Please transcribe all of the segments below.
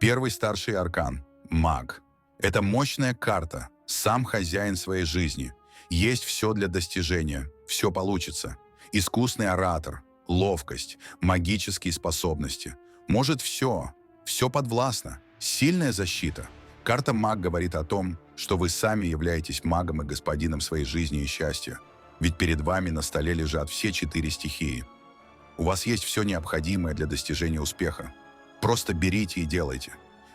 Первый старший аркан – маг. Это мощная карта, сам хозяин своей жизни. Есть все для достижения, все получится. Искусный оратор, ловкость, магические способности. Может все подвластно. Сильная защита. Карта маг говорит о том, что вы сами являетесь магом и господином своей жизни и счастья. Ведь перед вами на столе лежат все 4 стихии. У вас есть все необходимое для достижения успеха. Просто берите и делайте.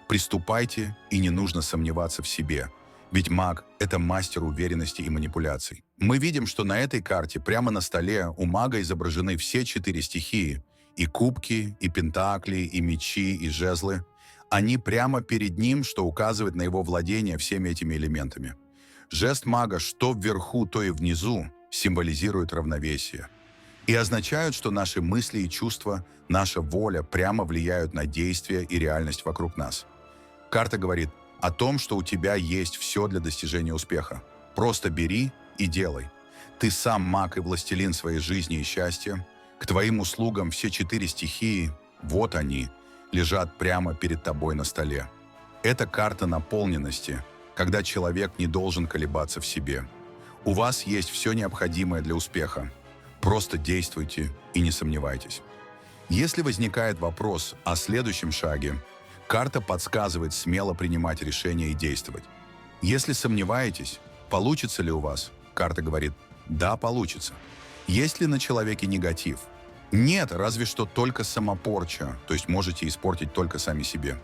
Приступайте, и не нужно сомневаться в себе. Ведь маг – это мастер уверенности и манипуляций. Мы видим, что на этой карте прямо на столе у мага изображены все 4 стихии. И кубки, и пентакли, и мечи, и жезлы. Они прямо перед ним, что указывает на его владение всеми этими элементами. Жест мага что вверху, то и внизу символизирует равновесие. И означают, что наши мысли и чувства, наша воля прямо влияют на действия и реальность вокруг нас. Карта говорит о том, что у тебя есть все для достижения успеха. Просто бери и делай. Ты сам маг и властелин своей жизни и счастья. К твоим услугам все 4 стихии, вот они, лежат прямо перед тобой на столе. Это карта наполненности, когда человек не должен колебаться в себе. У вас есть все необходимое для успеха. Просто действуйте и не сомневайтесь. Если возникает вопрос о следующем шаге, карта подсказывает смело принимать решения и действовать. Если сомневаетесь, получится ли у вас, карта говорит «да, получится». Есть ли на человеке негатив? Нет, разве что только самопорча, то есть можете испортить только сами себе.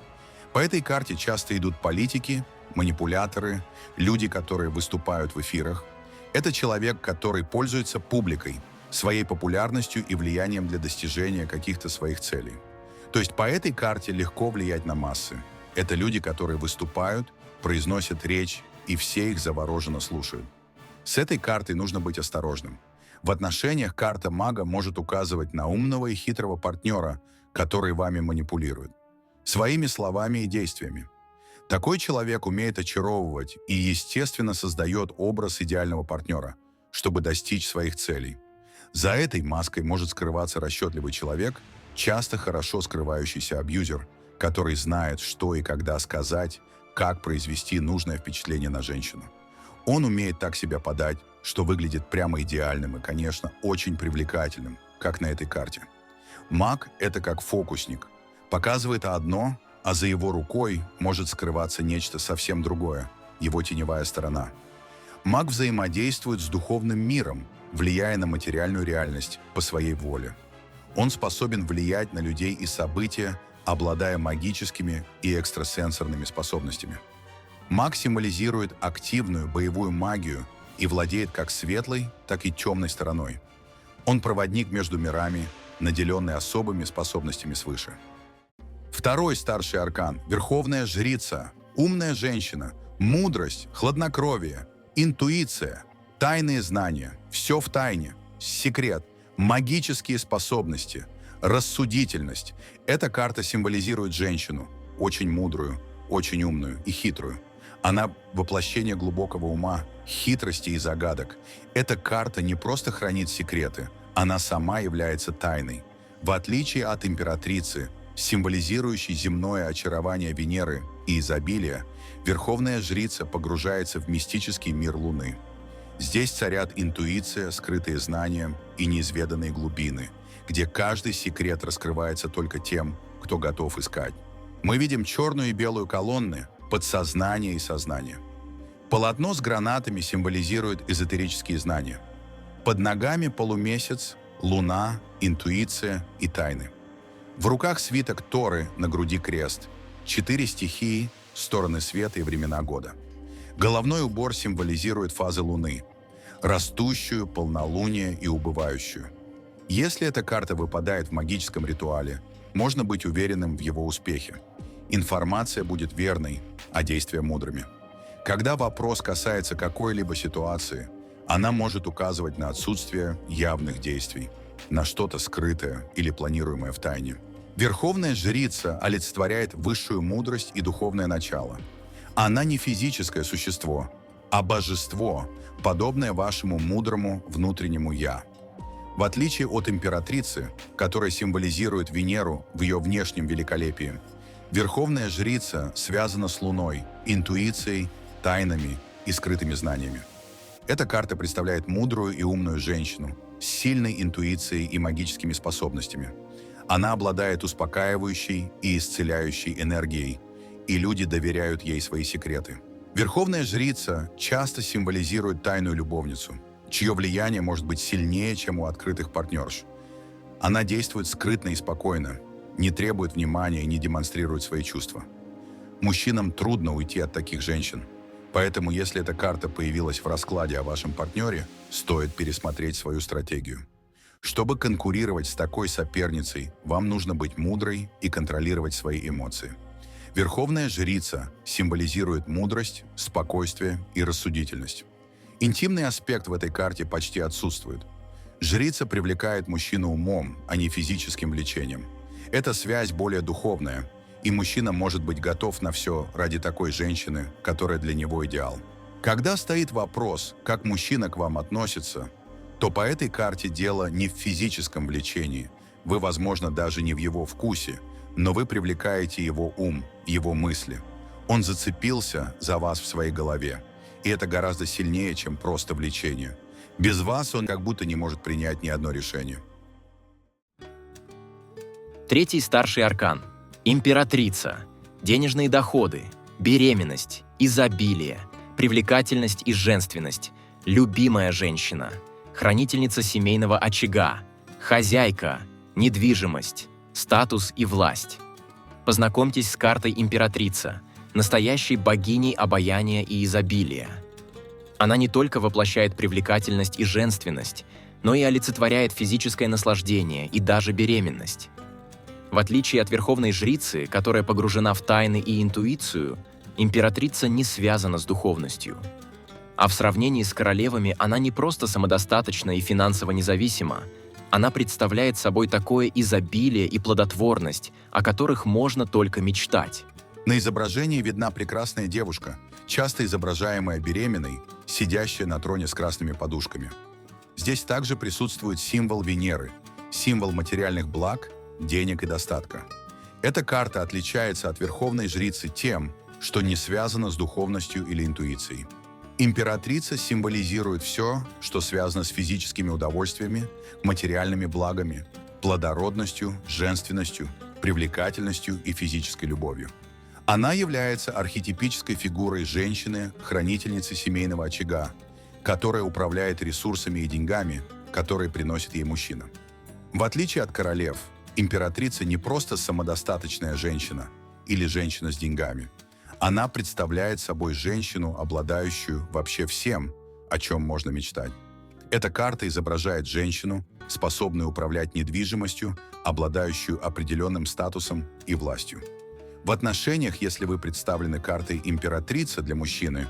По этой карте часто идут политики, манипуляторы, люди, которые выступают в эфирах. Это человек, который пользуется публикой, своей популярностью и влиянием для достижения каких-то своих целей. То есть по этой карте легко влиять на массы. Это люди, которые выступают, произносят речь, и все их завороженно слушают. С этой картой нужно быть осторожным. В отношениях карта мага может указывать на умного и хитрого партнера, который вами манипулирует. Своими словами и действиями. Такой человек умеет очаровывать и, естественно, создает образ идеального партнера, чтобы достичь своих целей. За этой маской может скрываться расчетливый человек, часто хорошо скрывающийся абьюзер, который знает, что и когда сказать, как произвести нужное впечатление на женщину. Он умеет так себя подать, что выглядит прямо идеальным и, конечно, очень привлекательным, как на этой карте. Маг – это как фокусник. Показывает одно, а за его рукой может скрываться нечто совсем другое – его теневая сторона. Маг взаимодействует с духовным миром, влияя на материальную реальность по своей воле. Он способен влиять на людей и события, обладая магическими и экстрасенсорными способностями. Маг символизирует активную боевую магию и владеет как светлой, так и темной стороной. Он проводник между мирами, наделенный особыми способностями свыше. Второй старший аркан – Верховная Жрица, умная женщина, мудрость, хладнокровие, интуиция, тайные знания, все в тайне, секрет, магические способности, рассудительность. Эта карта символизирует женщину, очень мудрую, очень умную и хитрую. Она воплощение глубокого ума, хитрости и загадок. Эта карта не просто хранит секреты, она сама является тайной. В отличие от императрицы, символизирующей земное очарование Венеры и изобилие, Верховная Жрица погружается в мистический мир Луны. Здесь царят интуиция, скрытые знания и неизведанные глубины, где каждый секрет раскрывается только тем, кто готов искать. Мы видим черную и белую колонны, подсознание и сознание. Полотно с гранатами символизирует эзотерические знания. Под ногами полумесяц, луна, интуиция и тайны. В руках свиток Торы, на груди крест. 4 стихии, стороны света и времена года. Головной убор символизирует фазы Луны. Растущую, полнолуние и убывающую. Если эта карта выпадает в магическом ритуале, можно быть уверенным в его успехе. Информация будет верной, а действия мудрыми. Когда вопрос касается какой-либо ситуации, она может указывать на отсутствие явных действий, на что-то скрытое или планируемое в тайне. Верховная Жрица олицетворяет высшую мудрость и духовное начало. Она не физическое существо, а божество, подобное вашему мудрому внутреннему «я». В отличие от императрицы, которая символизирует Венеру в ее внешнем великолепии, Верховная жрица связана с Луной, интуицией, тайнами и скрытыми знаниями. Эта карта представляет мудрую и умную женщину с сильной интуицией и магическими способностями. Она обладает успокаивающей и исцеляющей энергией, и люди доверяют ей свои секреты. Верховная жрица часто символизирует тайную любовницу, чье влияние может быть сильнее, чем у открытых партнерш. Она действует скрытно и спокойно, не требует внимания и не демонстрирует свои чувства. Мужчинам трудно уйти от таких женщин, поэтому если эта карта появилась в раскладе о вашем партнере, стоит пересмотреть свою стратегию. Чтобы конкурировать с такой соперницей, вам нужно быть мудрой и контролировать свои эмоции. Верховная жрица символизирует мудрость, спокойствие и рассудительность. Интимный аспект в этой карте почти отсутствует. Жрица привлекает мужчину умом, а не физическим влечением. Эта связь более духовная, и мужчина может быть готов на все ради такой женщины, которая для него идеал. Когда стоит вопрос, как мужчина к вам относится, то по этой карте дело не в физическом влечении, вы, возможно, даже не в его вкусе, но вы привлекаете его ум, его мысли. Он зацепился за вас в своей голове, и это гораздо сильнее, чем просто влечение. Без вас он как будто не может принять ни одно решение. Третий старший аркан – императрица, денежные доходы, беременность, изобилие, привлекательность и женственность, любимая женщина, хранительница семейного очага, хозяйка, недвижимость, статус и власть. Познакомьтесь с картой императрица, настоящей богиней обаяния и изобилия. Она не только воплощает привлекательность и женственность, но и олицетворяет физическое наслаждение и даже беременность. В отличие от верховной жрицы, которая погружена в тайны и интуицию, императрица не связана с духовностью. А в сравнении с королевами она не просто самодостаточна и финансово независима, она представляет собой такое изобилие и плодотворность, о которых можно только мечтать. На изображении видна прекрасная девушка, часто изображаемая беременной, сидящая на троне с красными подушками. Здесь также присутствует символ Венеры, символ материальных благ, денег и достатка. Эта карта отличается от верховной жрицы тем, что не связана с духовностью или интуицией. Императрица символизирует все, что связано с физическими удовольствиями, материальными благами, плодородностью, женственностью, привлекательностью и физической любовью. Она является архетипической фигурой женщины, хранительницы семейного очага, которая управляет ресурсами и деньгами, которые приносит ей мужчина. В отличие от королев, императрица не просто самодостаточная женщина или женщина с деньгами. Она представляет собой женщину, обладающую вообще всем, о чем можно мечтать. Эта карта изображает женщину, способную управлять недвижимостью, обладающую определенным статусом и властью. В отношениях, если вы представлены картой императрица для мужчины,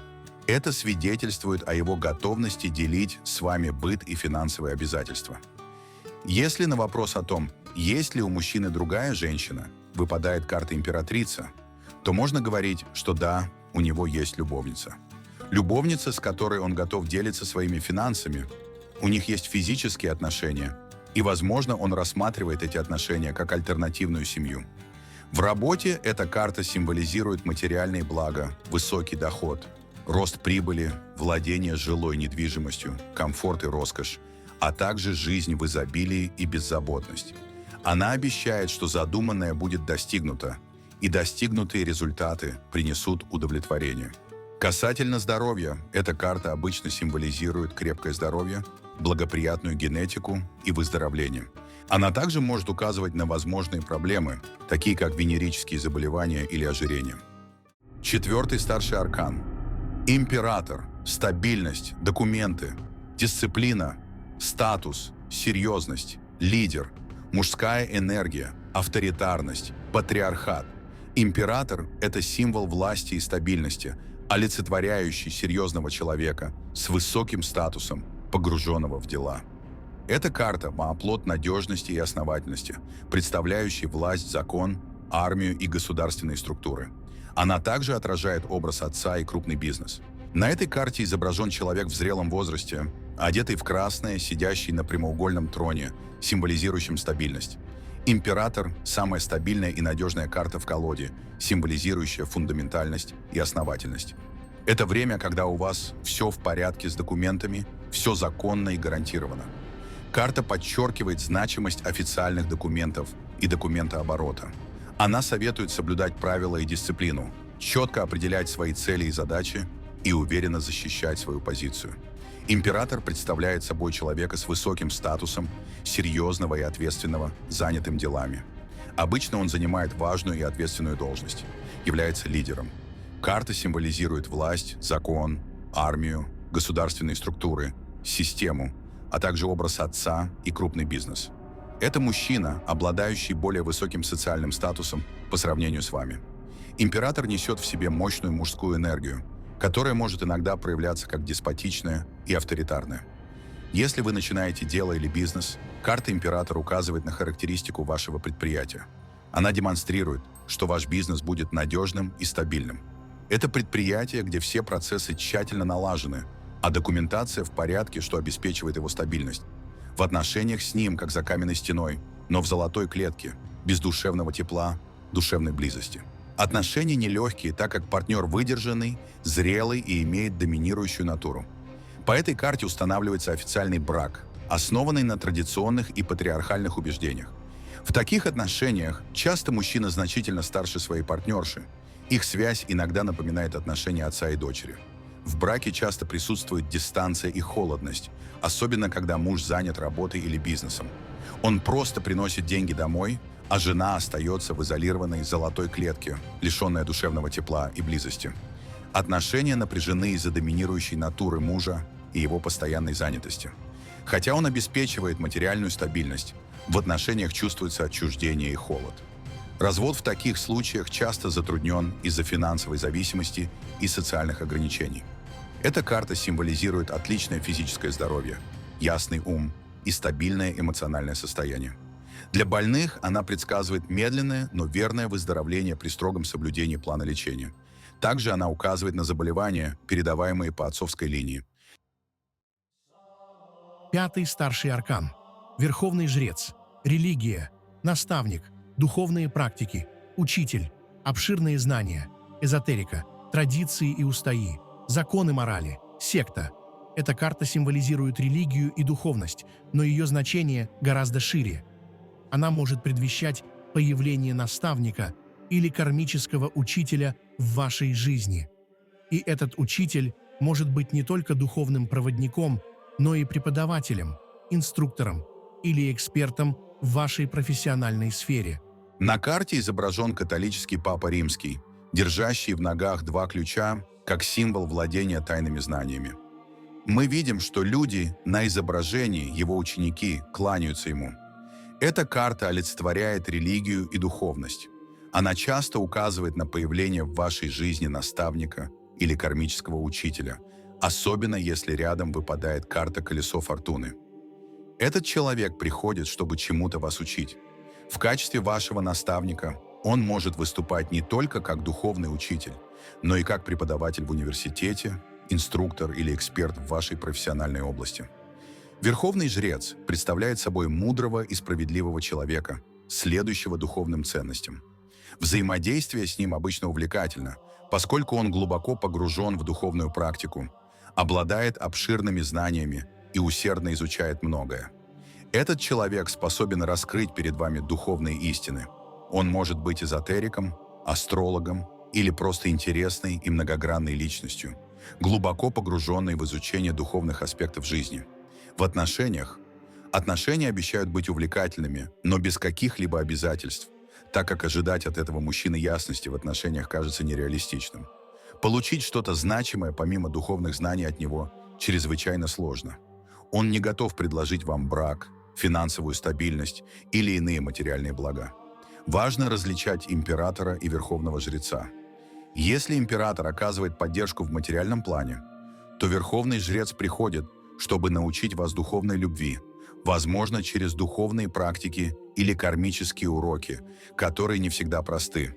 это свидетельствует о его готовности делить с вами быт и финансовые обязательства. Если на вопрос о том, есть ли у мужчины другая женщина, выпадает карта императрица, то можно говорить, что да, у него есть любовница. Любовница, с которой он готов делиться своими финансами. У них есть физические отношения, и, возможно, он рассматривает эти отношения как альтернативную семью. В работе эта карта символизирует материальные блага, высокий доход, рост прибыли, владение жилой недвижимостью, комфорт и роскошь, а также жизнь в изобилии и беззаботность. Она обещает, что задуманное будет достигнуто, и достигнутые результаты принесут удовлетворение. Касательно здоровья, эта карта обычно символизирует крепкое здоровье, благоприятную генетику и выздоровление. Она также может указывать на возможные проблемы, такие как венерические заболевания или ожирение. Четвертый старший аркан. Император, стабильность, документы, дисциплина, статус, серьезность, лидер, мужская энергия, авторитарность, патриархат. Император – это символ власти и стабильности, олицетворяющий серьезного человека с высоким статусом, погруженного в дела. Эта карта – оплот надежности и основательности, представляющий власть, закон, армию и государственные структуры. Она также отражает образ отца и крупный бизнес. На этой карте изображен человек в зрелом возрасте, одетый в красное, сидящий на прямоугольном троне, символизирующем стабильность. Император – самая стабильная и надежная карта в колоде, символизирующая фундаментальность и основательность. Это время, когда у вас все в порядке с документами, все законно и гарантировано. Карта подчеркивает значимость официальных документов и документооборота. Она советует соблюдать правила и дисциплину, четко определять свои цели и задачи и уверенно защищать свою позицию. Император представляет собой человека с высоким статусом, серьезного и ответственного, занятым делами. Обычно он занимает важную и ответственную должность, является лидером. Карта символизирует власть, закон, армию, государственные структуры, систему, а также образ отца и крупный бизнес. Это мужчина, обладающий более высоким социальным статусом по сравнению с вами. Император несет в себе мощную мужскую энергию, которая может иногда проявляться как деспотичная и авторитарная. Если вы начинаете дело или бизнес, карта императора указывает на характеристику вашего предприятия. Она демонстрирует, что ваш бизнес будет надежным и стабильным. Это предприятие, где все процессы тщательно налажены, а документация в порядке, что обеспечивает его стабильность. В отношениях с ним, как за каменной стеной, но в золотой клетке, без душевного тепла, душевной близости. Отношения нелегкие, так как партнер выдержанный, зрелый и имеет доминирующую натуру. По этой карте устанавливается официальный брак, основанный на традиционных и патриархальных убеждениях. В таких отношениях часто мужчина значительно старше своей партнерши. Их связь иногда напоминает отношения отца и дочери. В браке часто присутствует дистанция и холодность, особенно когда муж занят работой или бизнесом. Он просто приносит деньги домой, а жена остается в изолированной золотой клетке, лишенная душевного тепла и близости. Отношения напряжены из-за доминирующей натуры мужа и его постоянной занятости. Хотя он обеспечивает материальную стабильность, в отношениях чувствуется отчуждение и холод. Развод в таких случаях часто затруднен из-за финансовой зависимости и социальных ограничений. Эта карта символизирует отличное физическое здоровье, ясный ум и стабильное эмоциональное состояние. Для больных она предсказывает медленное, но верное выздоровление при строгом соблюдении плана лечения. Также она указывает на заболевания, передаваемые по отцовской линии. Пятый старший аркан. Верховный жрец. Религия. Наставник. Духовные практики. Учитель. Обширные знания. Эзотерика. Традиции и устои. Законы морали. Секта. Эта карта символизирует религию и духовность, но ее значение гораздо шире. Она может предвещать появление наставника или кармического учителя в вашей жизни. И этот учитель может быть не только духовным проводником, но и преподавателем, инструктором или экспертом в вашей профессиональной сфере. На карте изображен католический Папа Римский, держащий в ногах два ключа, как символ владения тайными знаниями. Мы видим, что люди на изображении, его ученики, кланяются ему. Эта карта олицетворяет религию и духовность. Она часто указывает на появление в вашей жизни наставника или кармического учителя, особенно если рядом выпадает карта «Колесо фортуны». Этот человек приходит, чтобы чему-то вас учить. В качестве вашего наставника он может выступать не только как духовный учитель, но и как преподаватель в университете, инструктор или эксперт в вашей профессиональной области. Верховный жрец представляет собой мудрого и справедливого человека, следующего духовным ценностям. Взаимодействие с ним обычно увлекательно, поскольку он глубоко погружен в духовную практику, обладает обширными знаниями и усердно изучает многое. Этот человек способен раскрыть перед вами духовные истины. Он может быть эзотериком, астрологом или просто интересной и многогранной личностью, глубоко погруженной в изучение духовных аспектов жизни. В отношениях отношения обещают быть увлекательными, но без каких-либо обязательств, так как ожидать от этого мужчины ясности в отношениях кажется нереалистичным. Получить что-то значимое помимо духовных знаний от него чрезвычайно сложно. Он не готов предложить вам брак, финансовую стабильность или иные материальные блага. Важно различать императора и верховного жреца. Если император оказывает поддержку в материальном плане, то верховный жрец приходит, чтобы научить вас духовной любви, возможно, через духовные практики или кармические уроки, которые не всегда просты.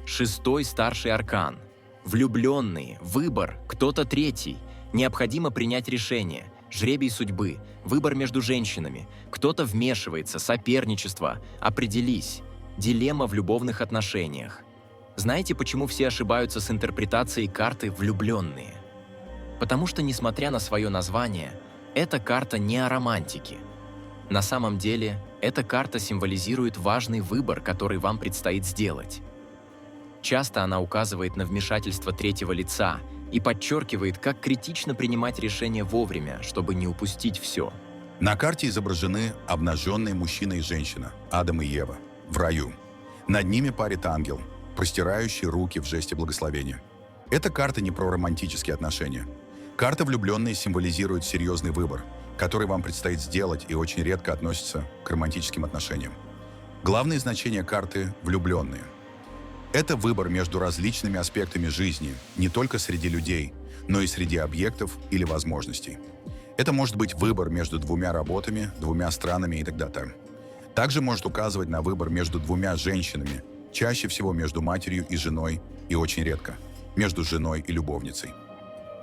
Шестой старший аркан. Влюбленные, выбор, кто-то третий. Необходимо принять решение. жребий судьбы, выбор между женщинами, кто-то вмешивается, соперничество, определись, дилемма в любовных отношениях. Знаете, почему все ошибаются с интерпретацией карты «влюбленные»? Потому что, несмотря на свое название, эта карта не о романтике. На самом деле, эта карта символизирует важный выбор, который вам предстоит сделать. Часто она указывает на вмешательство третьего лица и подчеркивает, как критично принимать решения вовремя, чтобы не упустить все. На карте изображены обнаженные мужчина и женщина, Адам и Ева, в раю. Над ними парит ангел, простирающий руки в жесте благословения. Эта карта не про романтические отношения. Карта «Влюбленные» символизирует серьезный выбор, который вам предстоит сделать и очень редко относится к романтическим отношениям. Главное значение карты «Влюбленные» — это выбор между различными аспектами жизни, не только среди людей, но и среди объектов или возможностей. Это может быть выбор между двумя работами, двумя странами и так далее. Также может указывать на выбор между двумя женщинами, чаще всего между матерью и женой, и очень редко между женой и любовницей.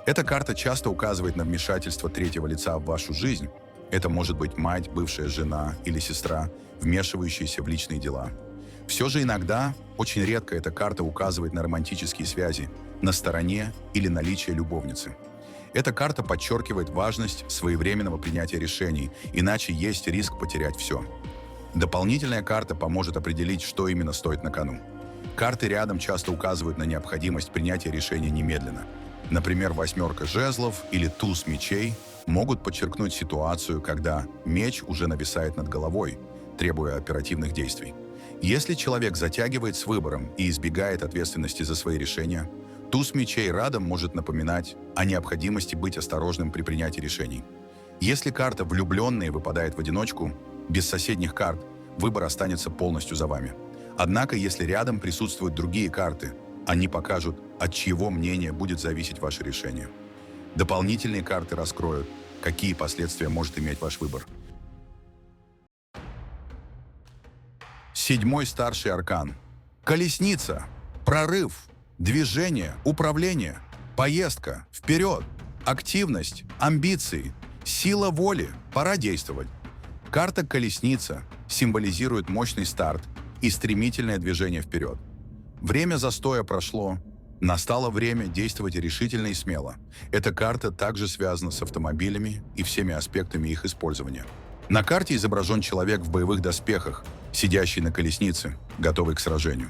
Эта карта часто указывает на вмешательство третьего лица в вашу жизнь. Это может быть мать, бывшая жена или сестра, вмешивающаяся в личные дела. Все же иногда, очень редко, эта карта указывает на романтические связи, на стороне или наличие любовницы. Эта карта подчеркивает важность своевременного принятия решений, иначе есть риск потерять все. Дополнительная карта поможет определить, что именно стоит на кону. Карты рядом часто указывают на необходимость принятия решения немедленно. Например, восьмерка жезлов или туз мечей могут подчеркнуть ситуацию, когда меч уже нависает над головой, требуя оперативных действий. Если человек затягивает с выбором и избегает ответственности за свои решения, туз мечей рядом может напоминать о необходимости быть осторожным при принятии решений. Если карта «Влюбленные» выпадает в одиночку, без соседних карт, выбор останется полностью за вами. Однако, если рядом присутствуют другие карты, они покажут, от чьего мнения будет зависеть ваше решение. Дополнительные карты раскроют, какие последствия может иметь ваш выбор. Седьмой старший аркан. Колесница. Прорыв. Движение. Управление. Поездка. Вперед. Активность. Амбиции. Сила воли. Пора действовать. Карта «Колесница» символизирует мощный старт и стремительное движение вперед. Время застоя прошло. Настало время действовать решительно и смело. Эта карта также связана с автомобилями и всеми аспектами их использования. На карте изображен человек в боевых доспехах, сидящий на колеснице, готовый к сражению.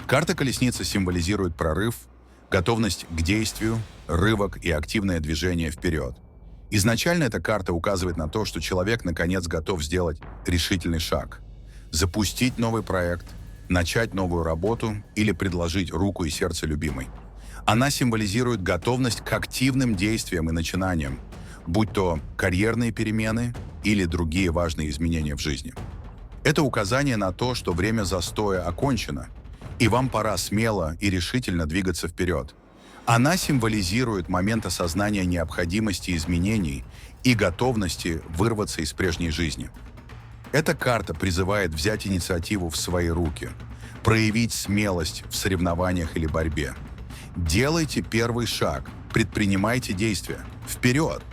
Карта «Колесница» символизирует прорыв, готовность к действию, рывок и активное движение вперед. Изначально эта карта указывает на то, что человек наконец готов сделать решительный шаг, запустить новый проект, начать новую работу или предложить руку и сердце любимой. Она символизирует готовность к активным действиям и начинаниям, будь то карьерные перемены или другие важные изменения в жизни. Это указание на то, что время застоя окончено, и вам пора смело и решительно двигаться вперед. Она символизирует момент осознания необходимости изменений и готовности вырваться из прежней жизни. Эта карта призывает взять инициативу в свои руки, проявить смелость в соревнованиях или борьбе. Делайте первый шаг, предпринимайте действия. Вперед!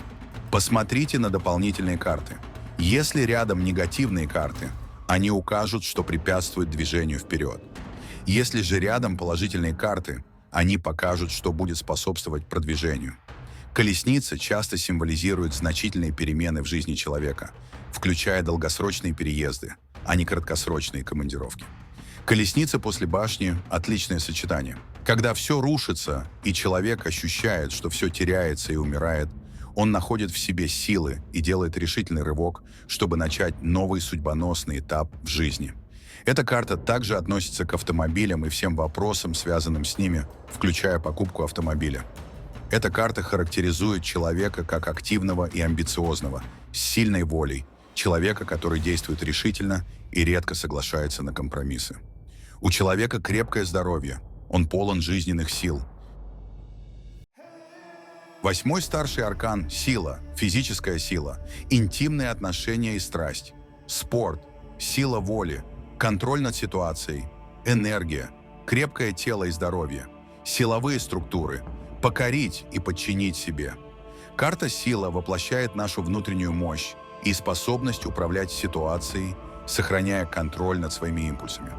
Посмотрите на дополнительные карты. Если рядом негативные карты, они укажут, что препятствуют движению вперед. Если же рядом положительные карты, они покажут, что будет способствовать продвижению. Колесница часто символизирует значительные перемены в жизни человека, включая долгосрочные переезды, а не краткосрочные командировки. Колесница после башни – отличное сочетание. Когда все рушится, и человек ощущает, что все теряется и умирает, он находит в себе силы и делает решительный рывок, чтобы начать новый судьбоносный этап в жизни. Эта карта также относится к автомобилям и всем вопросам, связанным с ними, включая покупку автомобиля. Эта карта характеризует человека как активного и амбициозного, с сильной волей, человека, который действует решительно и редко соглашается на компромиссы. У человека крепкое здоровье, он полон жизненных сил. Восьмой старший аркан – сила, физическая сила, интимные отношения и страсть, спорт, сила воли, контроль над ситуацией, энергия, крепкое тело и здоровье, силовые структуры, покорить и подчинить себе. Карта «Сила» воплощает нашу внутреннюю мощь и способность управлять ситуацией, сохраняя контроль над своими импульсами.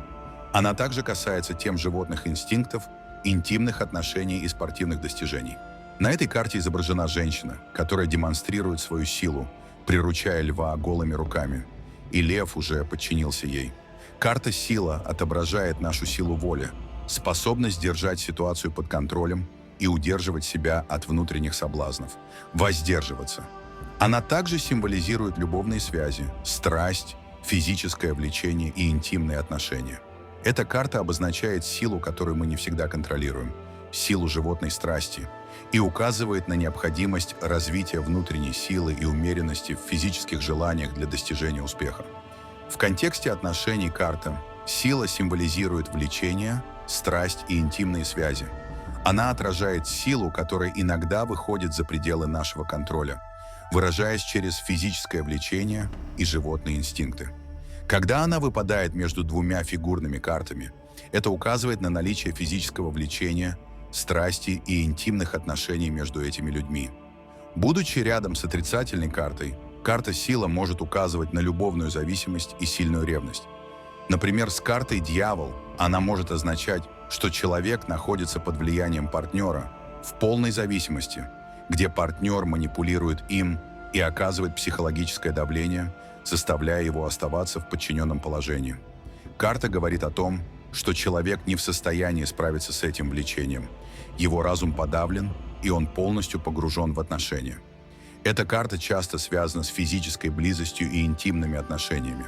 Она также касается тем животных инстинктов, интимных отношений и спортивных достижений. На этой карте изображена женщина, которая демонстрирует свою силу, приручая льва голыми руками, и лев уже подчинился ей. Карта «Сила» отображает нашу силу воли, способность держать ситуацию под контролем и удерживать себя от внутренних соблазнов, воздерживаться. Она также символизирует любовные связи, страсть, физическое влечение и интимные отношения. Эта карта обозначает силу, которую мы не всегда контролируем, силу животной страсти, и указывает на необходимость развития внутренней силы и умеренности в физических желаниях для достижения успеха. В контексте отношений карта «Сила» символизирует влечение, страсть и интимные связи. Она отражает силу, которая иногда выходит за пределы нашего контроля, выражаясь через физическое влечение и животные инстинкты. Когда она выпадает между двумя фигурными картами, это указывает на наличие физического влечения, страсти и интимных отношений между этими людьми. Будучи рядом с отрицательной картой, карта «Сила» может указывать на любовную зависимость и сильную ревность. Например, с картой «Дьявол» она может означать, что человек находится под влиянием партнера в полной зависимости, где партнер манипулирует им и оказывает психологическое давление, заставляя его оставаться в подчиненном положении. Карта говорит о том, что человек не в состоянии справиться с этим влечением. Его разум подавлен, и он полностью погружен в отношения. Эта карта часто связана с физической близостью и интимными отношениями.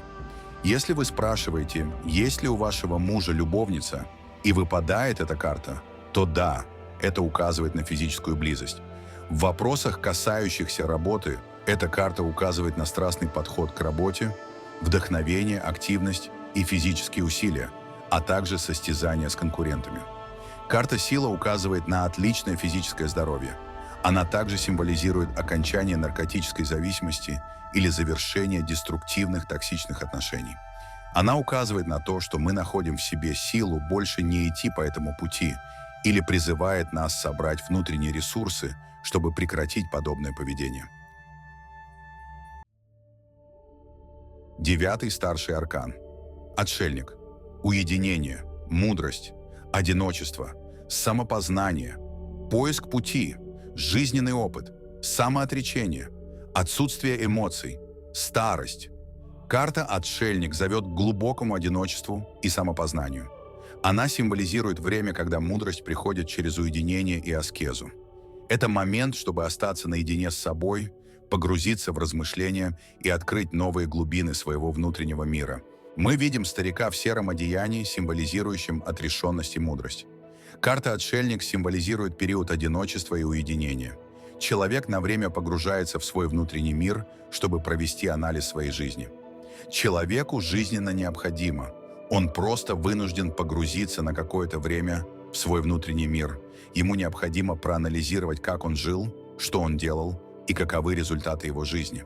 Если вы спрашиваете, есть ли у вашего мужа любовница, и выпадает эта карта, то да, это указывает на физическую близость. В вопросах, касающихся работы, эта карта указывает на страстный подход к работе, вдохновение, активность и физические усилия, а также состязание с конкурентами. Карта «Сила» указывает на отличное физическое здоровье. Она также символизирует окончание наркотической зависимости или завершение деструктивных токсичных отношений. Она указывает на то, что мы находим в себе силу больше не идти по этому пути или призывает нас собрать внутренние ресурсы, чтобы прекратить подобное поведение. 9-й старший аркан. Отшельник. Уединение, мудрость, одиночество, самопознание, поиск пути, жизненный опыт, самоотречение, отсутствие эмоций, старость. Карта «Отшельник» зовет к глубокому одиночеству и самопознанию. Она символизирует время, когда мудрость приходит через уединение и аскезу. Это момент, чтобы остаться наедине с собой, погрузиться в размышления и открыть новые глубины своего внутреннего мира. Мы видим старика в сером одеянии, символизирующем отрешенность и мудрость. Карта «Отшельник» символизирует период одиночества и уединения. Человек на время погружается в свой внутренний мир, чтобы провести анализ своей жизни. Человеку жизненно необходимо. Он просто вынужден погрузиться на какое-то время в свой внутренний мир. Ему необходимо проанализировать, как он жил, что он делал и каковы результаты его жизни.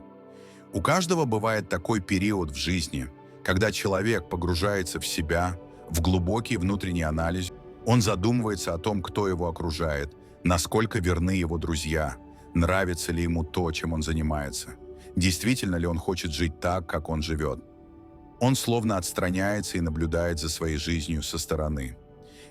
У каждого бывает такой период в жизни, когда человек погружается в себя, в глубокий внутренний анализ. Он задумывается о том, кто его окружает, насколько верны его друзья, нравится ли ему то, чем он занимается, действительно ли он хочет жить так, как он живет. Он словно отстраняется и наблюдает за своей жизнью со стороны.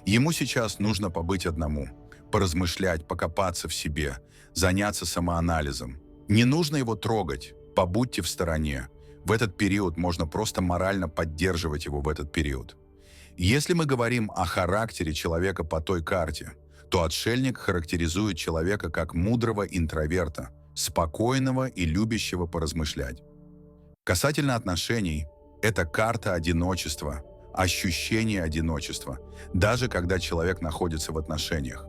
Ему сейчас нужно побыть одному, поразмышлять, покопаться в себе, заняться самоанализом. Не нужно его трогать, побудьте в стороне. В этот период можно просто морально поддерживать его в этот период. Если мы говорим о характере человека по той карте, то отшельник характеризует человека как мудрого интроверта, спокойного и любящего поразмышлять. Касательно отношений, это карта одиночества, ощущение одиночества, даже когда человек находится в отношениях.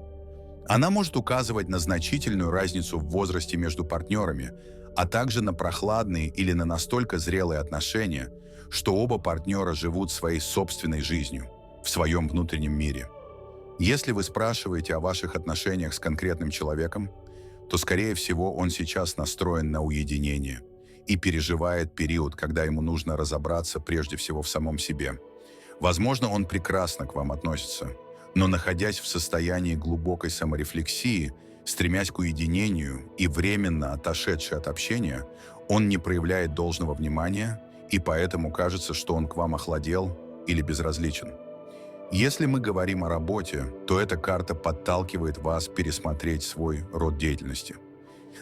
Она может указывать на значительную разницу в возрасте между партнерами, а также на прохладные или на настолько зрелые отношения, что оба партнера живут своей собственной жизнью, в своем внутреннем мире. Если вы спрашиваете о ваших отношениях с конкретным человеком, то, скорее всего, он сейчас настроен на уединение и переживает период, когда ему нужно разобраться прежде всего в самом себе. Возможно, он прекрасно к вам относится, но, находясь в состоянии глубокой саморефлексии, Стремясь к уединению и временно отошедший от общения, он не проявляет должного внимания, и поэтому кажется, что он к вам охладел или безразличен. Если мы говорим о работе, то эта карта подталкивает вас пересмотреть свой род деятельности.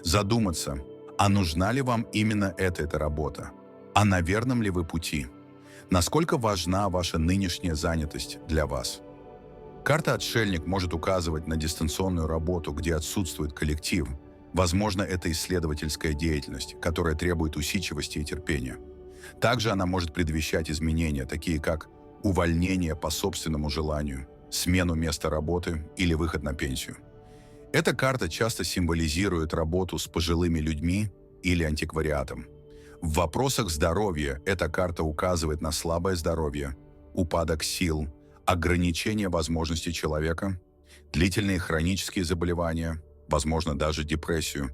Задуматься, а нужна ли вам именно эта работа? А на верном ли вы пути? Насколько важна ваша нынешняя занятость для вас? Карта «Отшельник» может указывать на дистанционную работу, где отсутствует коллектив. Возможно, это исследовательская деятельность, которая требует усидчивости и терпения. Также она может предвещать изменения, такие как увольнение по собственному желанию, смену места работы или выход на пенсию. Эта карта часто символизирует работу с пожилыми людьми или антиквариатом. В вопросах здоровья эта карта указывает на слабое здоровье, упадок сил, ограничение возможностей человека, длительные хронические заболевания, возможно, даже депрессию.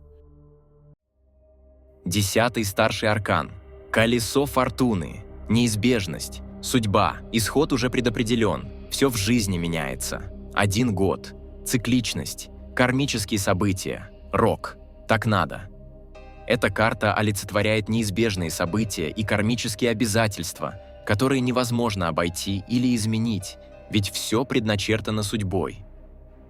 10-й старший аркан. Колесо фортуны. Неизбежность. Судьба. Исход уже предопределен. Все в жизни меняется. 1 год. Цикличность. Кармические события. Рок. Так надо. Эта карта олицетворяет неизбежные события и кармические обязательства, которые невозможно обойти или изменить, ведь все предначертано судьбой.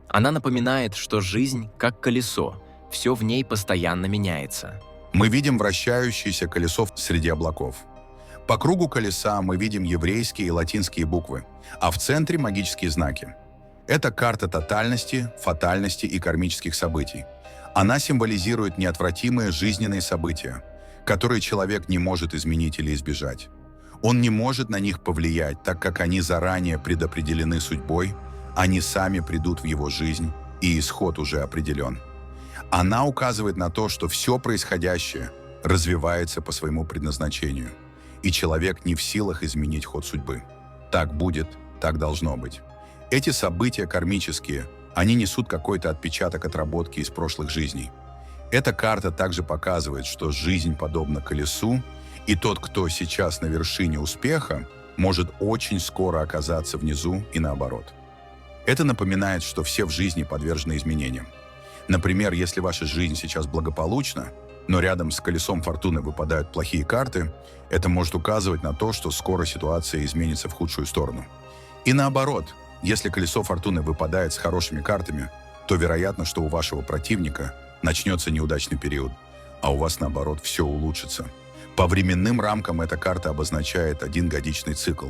Она напоминает, что жизнь как колесо, все в ней постоянно меняется. Мы видим вращающееся колесо среди облаков. По кругу колеса мы видим еврейские и латинские буквы, а в центре магические знаки. Это карта тотальности, фатальности и кармических событий. Она символизирует неотвратимые жизненные события, которые человек не может изменить или избежать. Он не может на них повлиять, так как они заранее предопределены судьбой, они сами придут в его жизнь, и исход уже определен. Она указывает на то, что все происходящее развивается по своему предназначению, и человек не в силах изменить ход судьбы. Так будет, так должно быть. Эти события кармические, они несут какой-то отпечаток отработки из прошлых жизней. Эта карта также показывает, что жизнь подобна колесу, и тот, кто сейчас на вершине успеха, может очень скоро оказаться внизу и наоборот. Это напоминает, что все в жизни подвержены изменениям. Например, если ваша жизнь сейчас благополучна, но рядом с колесом фортуны выпадают плохие карты, это может указывать на то, что скоро ситуация изменится в худшую сторону. И наоборот, если колесо фортуны выпадает с хорошими картами, то вероятно, что у вашего противника начнется неудачный период, а у вас, наоборот, все улучшится. По временным рамкам эта карта обозначает 1 годичный цикл.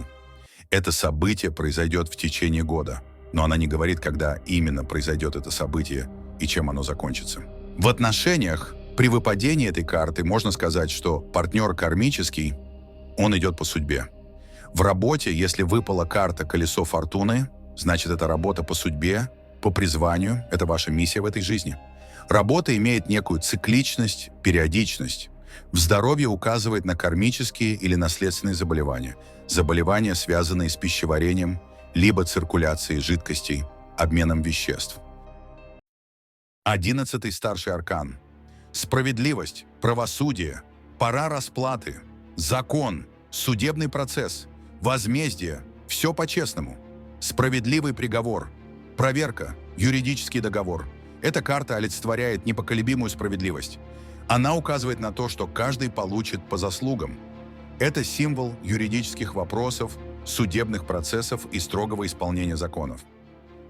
Это событие произойдет в течение года, но она не говорит, когда именно произойдет это событие и чем оно закончится. В отношениях при выпадении этой карты можно сказать, что партнер кармический, он идет по судьбе. В работе, если выпала карта «Колесо фортуны», значит, это работа по судьбе, по призванию, это ваша миссия в этой жизни. Работа имеет некую цикличность, периодичность. В здоровье указывает на кармические или наследственные заболевания, заболевания, связанные с пищеварением, либо циркуляцией жидкостей, обменом веществ. 11-й старший аркан. Справедливость, правосудие, пора расплаты, закон, судебный процесс, возмездие, все по-честному. Справедливый приговор, проверка, юридический договор. Эта карта олицетворяет непоколебимую справедливость. Она указывает на то, что каждый получит по заслугам. Это символ юридических вопросов, судебных процессов и строгого исполнения законов.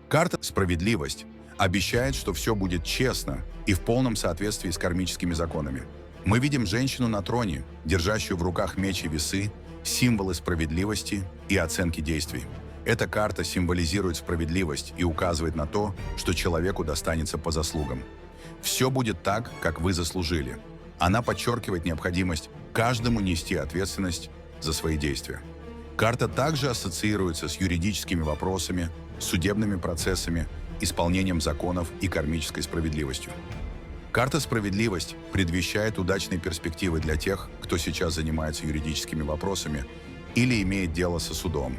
Карта «Справедливость» обещает, что все будет честно и в полном соответствии с кармическими законами. Мы видим женщину на троне, держащую в руках меч и весы, символы справедливости и оценки действий. Эта карта символизирует справедливость и указывает на то, что человеку достанется по заслугам. Все будет так, как вы заслужили. Она подчеркивает необходимость каждому нести ответственность за свои действия. Карта также ассоциируется с юридическими вопросами, судебными процессами, исполнением законов и кармической справедливостью. Карта «Справедливость» предвещает удачные перспективы для тех, кто сейчас занимается юридическими вопросами или имеет дело со судом.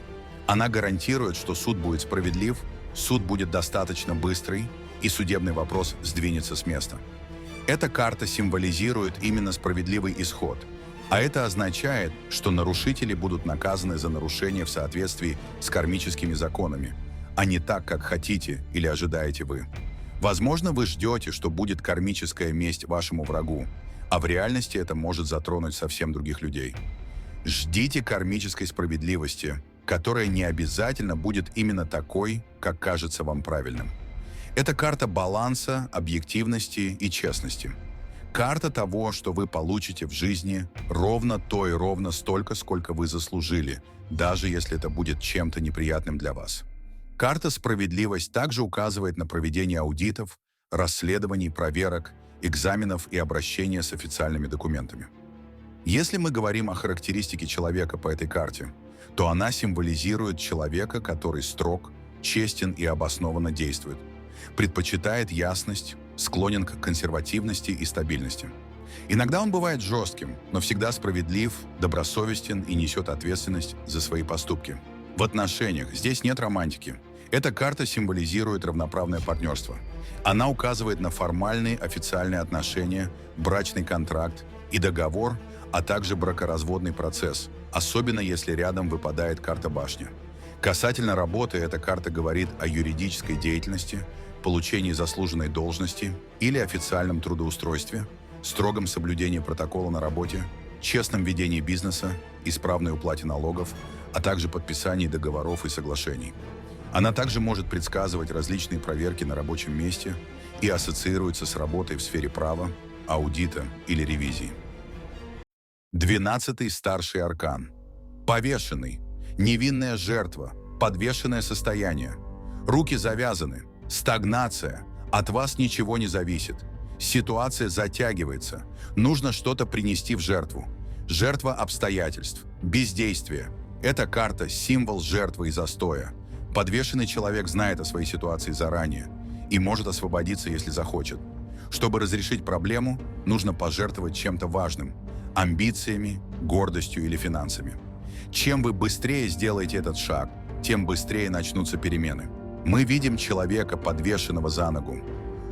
Она гарантирует, что суд будет справедлив, суд будет достаточно быстрый, и судебный вопрос сдвинется с места. Эта карта символизирует именно справедливый исход, а это означает, что нарушители будут наказаны за нарушение в соответствии с кармическими законами, а не так, как хотите или ожидаете вы. Возможно, вы ждете, что будет кармическая месть вашему врагу, а в реальности это может затронуть совсем других людей. Ждите кармической справедливости, которая не обязательно будет именно такой, как кажется вам правильным. Это карта баланса, объективности и честности. Карта того, что вы получите в жизни ровно то и ровно столько, сколько вы заслужили, даже если это будет чем-то неприятным для вас. Карта «Справедливость» также указывает на проведение аудитов, расследований, проверок, экзаменов и обращения с официальными документами. Если мы говорим о характеристике человека по этой карте, то она символизирует человека, который строг, честен и обоснованно действует, предпочитает ясность, склонен к консервативности и стабильности. Иногда он бывает жестким, но всегда справедлив, добросовестен и несет ответственность за свои поступки. В отношениях здесь нет романтики. Эта карта символизирует равноправное партнерство. Она указывает на формальные официальные отношения, брачный контракт и договор, а также бракоразводный процесс, особенно если рядом выпадает карта башни. Касательно работы, эта карта говорит о юридической деятельности, получении заслуженной должности или официальном трудоустройстве, строгом соблюдении протокола на работе, честном ведении бизнеса, исправной уплате налогов, а также подписании договоров и соглашений. Она также может предсказывать различные проверки на рабочем месте и ассоциируется с работой в сфере права, аудита или ревизии. 12-й старший аркан. Повешенный. Невинная жертва. Подвешенное состояние. Руки завязаны. Стагнация. От вас ничего не зависит. Ситуация затягивается. Нужно что-то принести в жертву. Жертва обстоятельств. Бездействие. Эта карта – символ жертвы и застоя. Подвешенный человек знает о своей ситуации заранее и может освободиться, если захочет. Чтобы разрешить проблему, нужно пожертвовать чем-то важным – амбициями, гордостью или финансами. Чем вы быстрее сделаете этот шаг, тем быстрее начнутся перемены. Мы видим человека, подвешенного за ногу,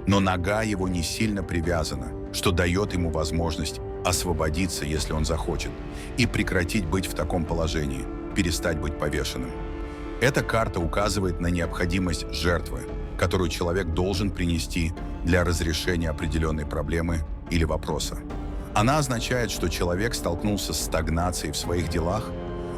но нога его не сильно привязана, что дает ему возможность освободиться, если он захочет, и прекратить быть в таком положении, перестать быть повешенным. Эта карта указывает на необходимость жертвы, которую человек должен принести для разрешения определенной проблемы или вопроса. Она означает, что человек столкнулся с стагнацией в своих делах,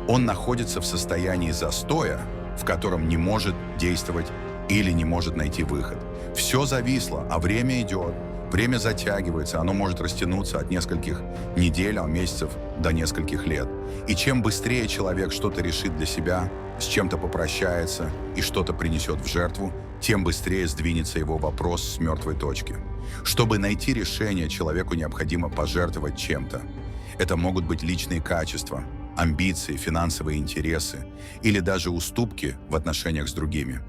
он находится в состоянии застоя, в котором не может действовать или не может найти выход. Все зависло, а время идет, время затягивается, оно может растянуться от нескольких недель, месяцев до нескольких лет. И чем быстрее человек что-то решит для себя, с чем-то попрощается и что-то принесет в жертву, тем быстрее сдвинется его вопрос с мертвой точки. Чтобы найти решение, человеку необходимо пожертвовать чем-то. Это могут быть личные качества, амбиции, финансовые интересы или даже уступки в отношениях с другими.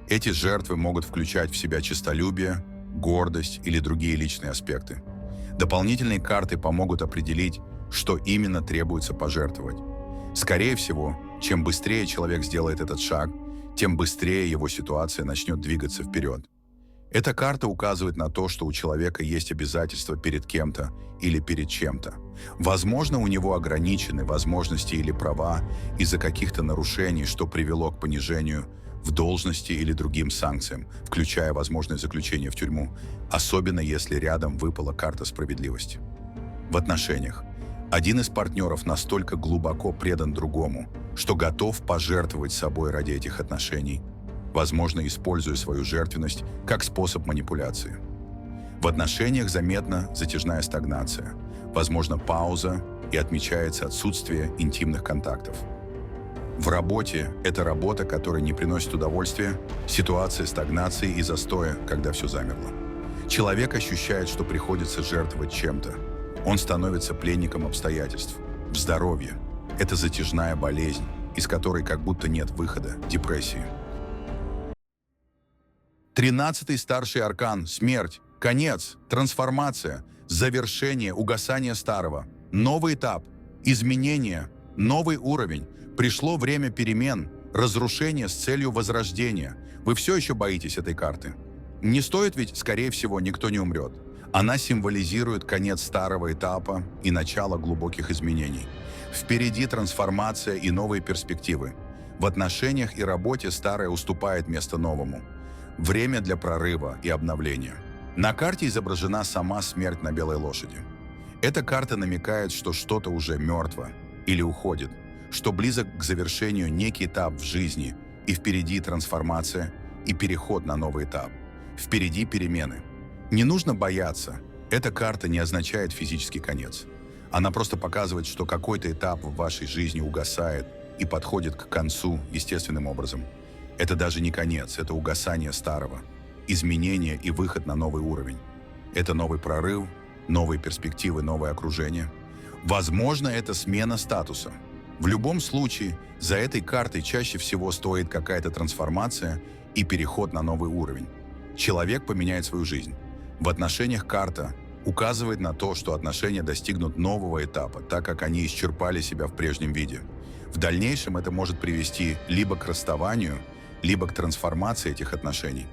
Эти жертвы могут включать в себя честолюбие, гордость или другие личные аспекты. Дополнительные карты помогут определить, что именно требуется пожертвовать. Скорее всего, чем быстрее человек сделает этот шаг, тем быстрее его ситуация начнет двигаться вперед. Эта карта указывает на то, что у человека есть обязательства перед кем-то или перед чем-то. Возможно, у него ограничены возможности или права из-за каких-то нарушений, что привело к понижению в должности или другим санкциям, включая возможное заключение в тюрьму, особенно если рядом выпала карта справедливости. В отношениях. Один из партнеров настолько глубоко предан другому, что готов пожертвовать собой ради этих отношений, возможно, используя свою жертвенность как способ манипуляции. В отношениях заметна затяжная стагнация, возможно, пауза и отмечается отсутствие интимных контактов. В работе – это работа, которая не приносит удовольствия, ситуация стагнации и застоя, когда все замерло. Человек ощущает, что приходится жертвовать чем-то. Он становится пленником обстоятельств. В здоровье – это затяжная болезнь, из которой как будто нет выхода, депрессии. 13-й старший аркан – смерть, конец, трансформация, завершение, угасание старого, новый этап, изменение, новый уровень. Пришло время перемен, разрушения с целью возрождения. Вы все еще боитесь этой карты? Не стоит, ведь, скорее всего, никто не умрет. Она символизирует конец старого этапа и начало глубоких изменений. Впереди трансформация и новые перспективы. В отношениях и работе старое уступает место новому. Время для прорыва и обновления. На карте изображена сама смерть на белой лошади. Эта карта намекает, что что-то уже мертво или уходит, что близок к завершению некий этап в жизни, и впереди трансформация и переход на новый этап. Впереди перемены. Не нужно бояться. Эта карта не означает физический конец. Она просто показывает, что какой-то этап в вашей жизни угасает и подходит к концу естественным образом. Это даже не конец, это угасание старого, изменение и выход на новый уровень. Это новый прорыв, новые перспективы, новое окружение. Возможно, это смена статуса. В любом случае, за этой картой чаще всего стоит какая-то трансформация и переход на новый уровень. Человек поменяет свою жизнь. В отношениях карта указывает на то, что отношения достигнут нового этапа, так как они исчерпали себя в прежнем виде. В дальнейшем это может привести либо к расставанию, либо к трансформации этих отношений.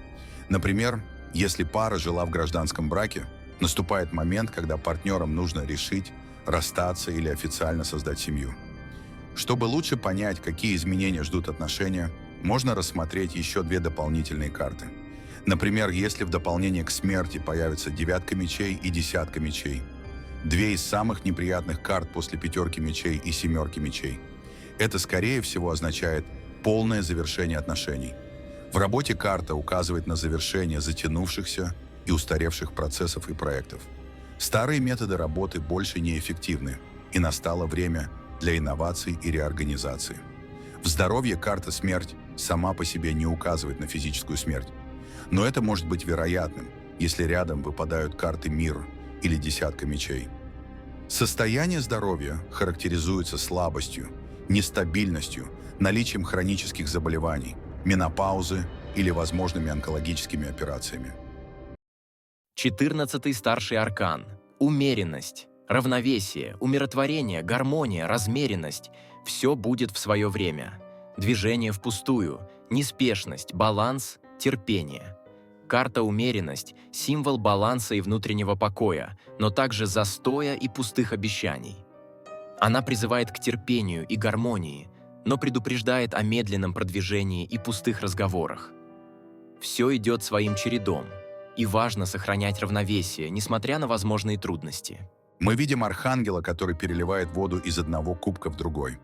Например, если пара жила в гражданском браке, наступает момент, когда партнерам нужно решить расстаться или официально создать семью. Чтобы лучше понять, какие изменения ждут отношения, можно рассмотреть еще две дополнительные карты. Например, если в дополнение к смерти появится девятка мечей и десятка мечей. Две из самых неприятных карт после пятерки мечей и семерки мечей. Это, скорее всего, означает полное завершение отношений. В работе карта указывает на завершение затянувшихся и устаревших процессов и проектов. Старые методы работы больше не эффективны, и настало время для инноваций и реорганизации. В здоровье карта «Смерть» сама по себе не указывает на физическую смерть. Но это может быть вероятным, если рядом выпадают карты «Мир» или «Десятка мечей». Состояние здоровья характеризуется слабостью, нестабильностью, наличием хронических заболеваний, менопаузы или возможными онкологическими операциями. 14-й старший аркан. Умеренность, равновесие, умиротворение, гармония, размеренность – все будет в свое время. Движение впустую, неспешность, баланс, терпение. Карта «Умеренность» – символ баланса и внутреннего покоя, но также застоя и пустых обещаний. Она призывает к терпению и гармонии, но предупреждает о медленном продвижении и пустых разговорах. Все идет своим чередом, и важно сохранять равновесие, несмотря на возможные трудности. Мы видим архангела, который переливает воду из одного кубка в другой.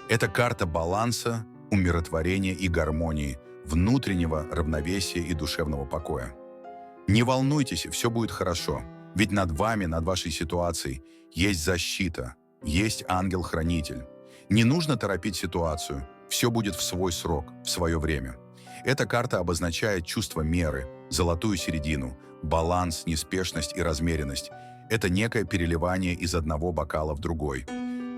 Это карта баланса, умиротворения и гармонии, внутреннего равновесия и душевного покоя. Не волнуйтесь, все будет хорошо, ведь над вами, над вашей ситуацией есть защита, есть ангел-хранитель. Не нужно торопить ситуацию, все будет в свой срок, в свое время. Эта карта обозначает чувство меры, золотую середину, баланс, неспешность и размеренность. Это некое переливание из одного бокала в другой.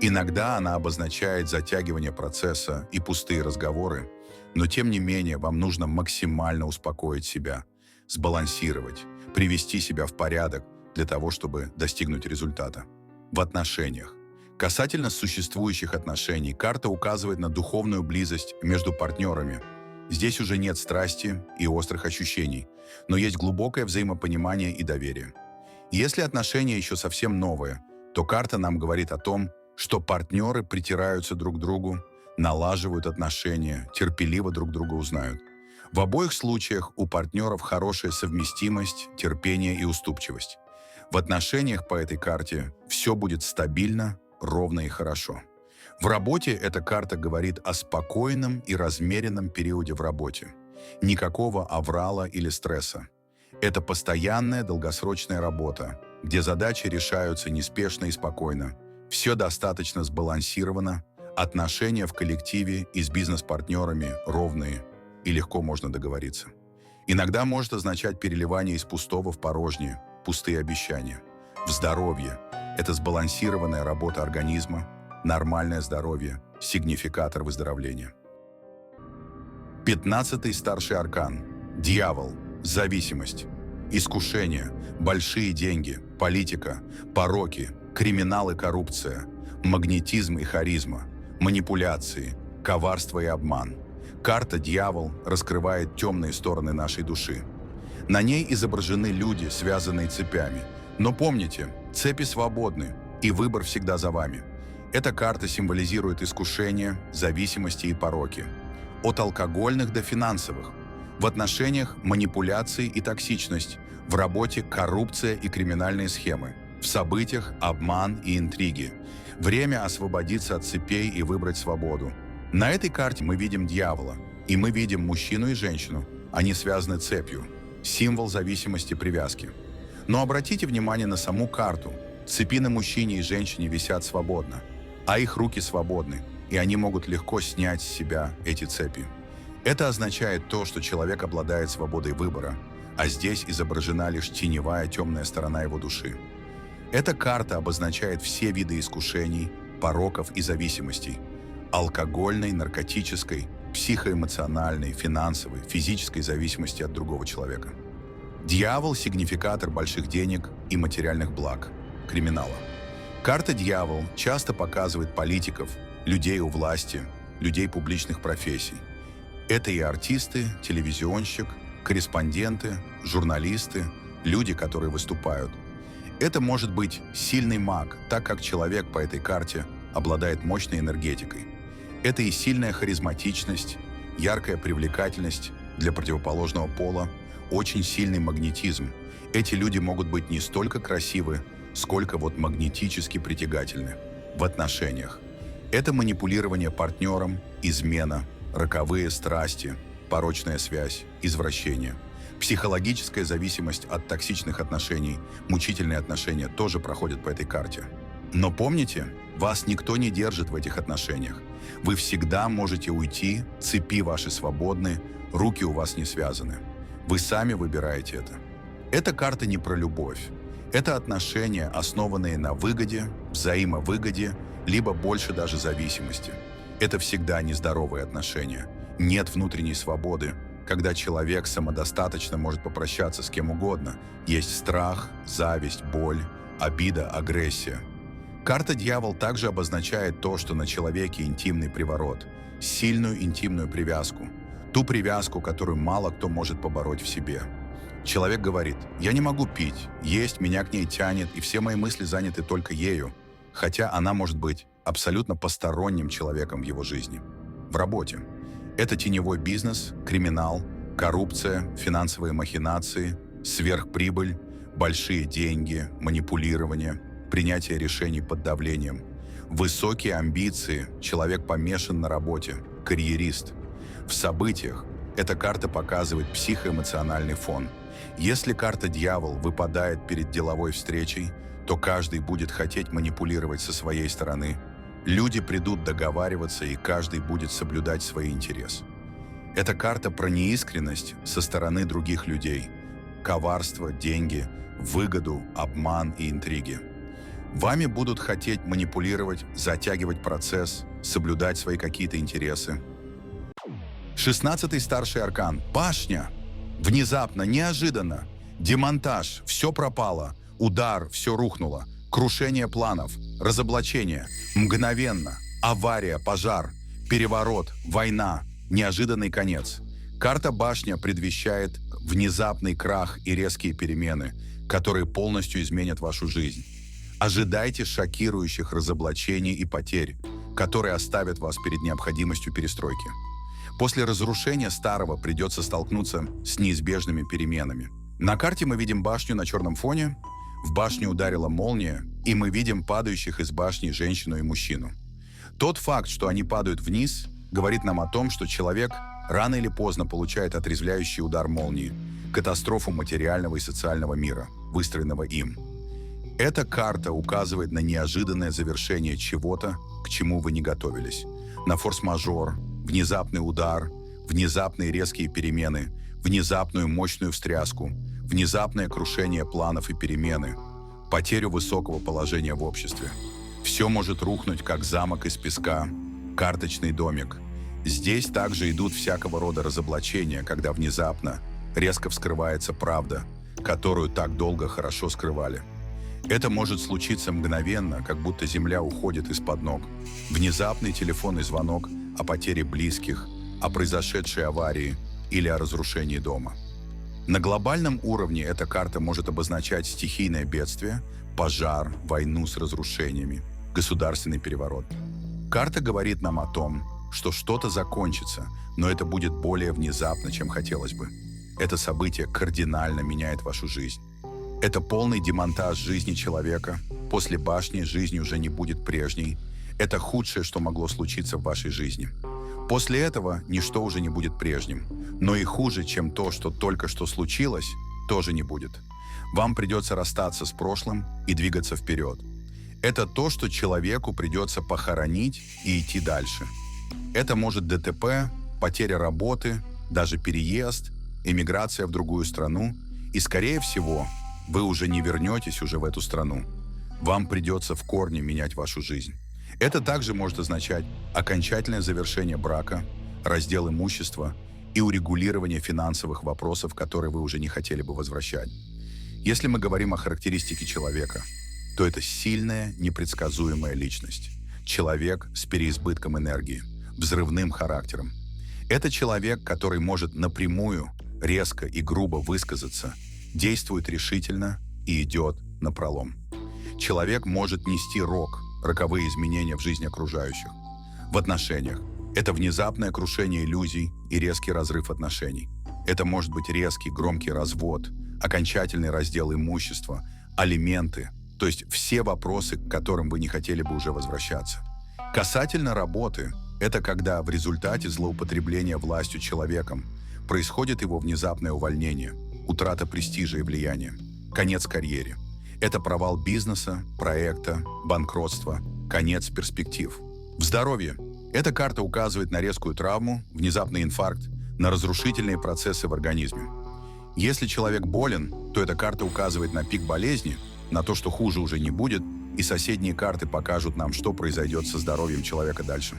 Иногда она обозначает затягивание процесса и пустые разговоры, но тем не менее вам нужно максимально успокоить себя, сбалансировать, привести себя в порядок для того, чтобы достигнуть результата. В отношениях. Касательно существующих отношений, карта указывает на духовную близость между партнерами. Здесь уже нет страсти и острых ощущений, но есть глубокое взаимопонимание и доверие. Если отношения еще совсем новые, то карта нам говорит о том, что партнеры притираются друг к другу, налаживают отношения, терпеливо друг друга узнают. В обоих случаях у партнеров хорошая совместимость, терпение и уступчивость. В отношениях по этой карте все будет стабильно, ровно и хорошо. В работе эта карта говорит о спокойном и размеренном периоде в работе. Никакого аврала или стресса. Это постоянная долгосрочная работа, где задачи решаются неспешно и спокойно. Все достаточно сбалансировано, отношения в коллективе и с бизнес-партнерами ровные, и легко можно договориться. Иногда может означать переливание из пустого в порожнее, пустые обещания. В здоровье – это сбалансированная работа организма, нормальное здоровье, сигнификатор выздоровления. 15-й старший аркан. Дьявол. Зависимость. Искушение. Большие деньги. Политика. Пороки. Криминал и коррупция. Магнетизм и харизма. Манипуляции. Коварство и обман. Карта «Дьявол» раскрывает темные стороны нашей души. На ней изображены люди, связанные цепями. Но помните, цепи свободны, и выбор всегда за вами. Эта карта символизирует искушения, зависимости и пороки. От алкогольных до финансовых. В отношениях манипуляции и токсичность, в работе коррупция и криминальные схемы, в событиях обман и интриги. Время освободиться от цепей и выбрать свободу. На этой карте мы видим дьявола, и мы видим мужчину и женщину. Они связаны цепью, символ зависимости, привязки. Но обратите внимание на саму карту. Цепи на мужчине и женщине висят свободно, а их руки свободны, и они могут легко снять с себя эти цепи. Это означает то, что человек обладает свободой выбора, а здесь изображена лишь теневая темная сторона его души. Эта карта обозначает все виды искушений, пороков и зависимостей: алкогольной, наркотической, психоэмоциональной, финансовой, физической зависимости от другого человека. Дьявол – сигнификатор больших денег и материальных благ, криминала. Карта «Дьявол» часто показывает политиков, людей у власти, людей публичных профессий. Это и артисты, телевизионщик, корреспонденты, журналисты, люди, которые выступают. Это может быть сильный маг, так как человек по этой карте обладает мощной энергетикой. Это и сильная харизматичность, яркая привлекательность для противоположного пола, очень сильный магнетизм. Эти люди могут быть не столько красивы, сколько магнетически притягательны в отношениях. Это манипулирование партнером, измена, роковые страсти, порочная связь, извращение. Психологическая зависимость от токсичных отношений, мучительные отношения тоже проходят по этой карте. Но помните, вас никто не держит в этих отношениях. Вы всегда можете уйти, цепи ваши свободны, руки у вас не связаны. Вы сами выбираете это. Эта карта не про любовь. Это отношения, основанные на выгоде, взаимовыгоде, либо больше даже зависимости. Это всегда нездоровые отношения. Нет внутренней свободы, когда человек самодостаточно может попрощаться с кем угодно. Есть страх, зависть, боль, обида, агрессия. Карта «Дьявол» также обозначает то, что на человеке интимный приворот, сильную интимную привязку, ту привязку, которую мало кто может побороть в себе. Человек говорит: «Я не могу пить, есть, меня к ней тянет, и все мои мысли заняты только ею», хотя она может быть абсолютно посторонним человеком в его жизни. В работе. Это теневой бизнес, криминал, коррупция, финансовые махинации, сверхприбыль, большие деньги, манипулирование, принятие решений под давлением. Высокие амбиции, человек помешан на работе, карьерист. В событиях эта карта показывает психоэмоциональный фон. Если карта «Дьявол» выпадает перед деловой встречей, то каждый будет хотеть манипулировать со своей стороны. Люди придут договариваться, и каждый будет соблюдать свои интересы. Эта карта про неискренность со стороны других людей, коварство, деньги, выгоду, обман и интриги. Вами будут хотеть манипулировать, затягивать процесс, соблюдать свои какие-то интересы. 16-й старший аркан – башня. Внезапно, неожиданно, демонтаж, все пропало, удар, все рухнуло, крушение планов, разоблачение, мгновенно, авария, пожар, переворот, война, неожиданный конец. Карта «Башня» предвещает внезапный крах и резкие перемены, которые полностью изменят вашу жизнь. Ожидайте шокирующих разоблачений и потерь, которые оставят вас перед необходимостью перестройки. После разрушения старого придется столкнуться с неизбежными переменами. На карте мы видим башню на черном фоне, в башню ударила молния, и мы видим падающих из башни женщину и мужчину. Тот факт, что они падают вниз, говорит нам о том, что человек рано или поздно получает отрезвляющий удар молнии, катастрофу материального и социального мира, выстроенного им. Эта карта указывает на неожиданное завершение чего-то, к чему вы не готовились, на форс-мажор, внезапный удар, внезапные резкие перемены, внезапную мощную встряску, внезапное крушение планов и перемены, потерю высокого положения в обществе. Все может рухнуть, как замок из песка, карточный домик. Здесь также идут всякого рода разоблачения, когда внезапно, резко вскрывается правда, которую так долго хорошо скрывали. Это может случиться мгновенно, как будто земля уходит из-под ног. Внезапный телефонный звонок о потере близких, о произошедшей аварии или о разрушении дома. На глобальном уровне эта карта может обозначать стихийное бедствие, пожар, войну с разрушениями, государственный переворот. Карта говорит нам о том, что что-то закончится, но это будет более внезапно, чем хотелось бы. Это событие кардинально меняет вашу жизнь. Это полный демонтаж жизни человека. После башни жизнь уже не будет прежней. Это худшее, что могло случиться в вашей жизни. После этого ничто уже не будет прежним. Но и хуже, чем то, что только что случилось, тоже не будет. Вам придется расстаться с прошлым и двигаться вперед. Это то, что человеку придется похоронить и идти дальше. Это может ДТП, потеря работы, даже переезд, эмиграция в другую страну. И, скорее всего, вы уже не вернетесь уже в эту страну. Вам придется в корне менять вашу жизнь. Это также может означать окончательное завершение брака, раздел имущества и урегулирование финансовых вопросов, которые вы уже не хотели бы возвращать. Если мы говорим о характеристике человека, то это сильная, непредсказуемая личность. Человек с переизбытком энергии, взрывным характером. Это человек, который может напрямую, резко и грубо высказаться, действует решительно и идет напролом. Человек может нести роковые изменения в жизни окружающих. В отношениях это внезапное крушение иллюзий и резкий разрыв отношений. Это может быть резкий, громкий развод, окончательный раздел имущества, алименты, то есть все вопросы, к которым вы не хотели бы уже возвращаться. Касательно работы, это когда в результате злоупотребления властью человеком происходит его внезапное увольнение, утрата престижа и влияния, конец карьере. Это провал бизнеса, проекта, банкротство, конец перспектив. В здоровье эта карта указывает на резкую травму, внезапный инфаркт, на разрушительные процессы в организме. Если человек болен, то эта карта указывает на пик болезни, на то, что хуже уже не будет, и соседние карты покажут нам, что произойдет со здоровьем человека дальше.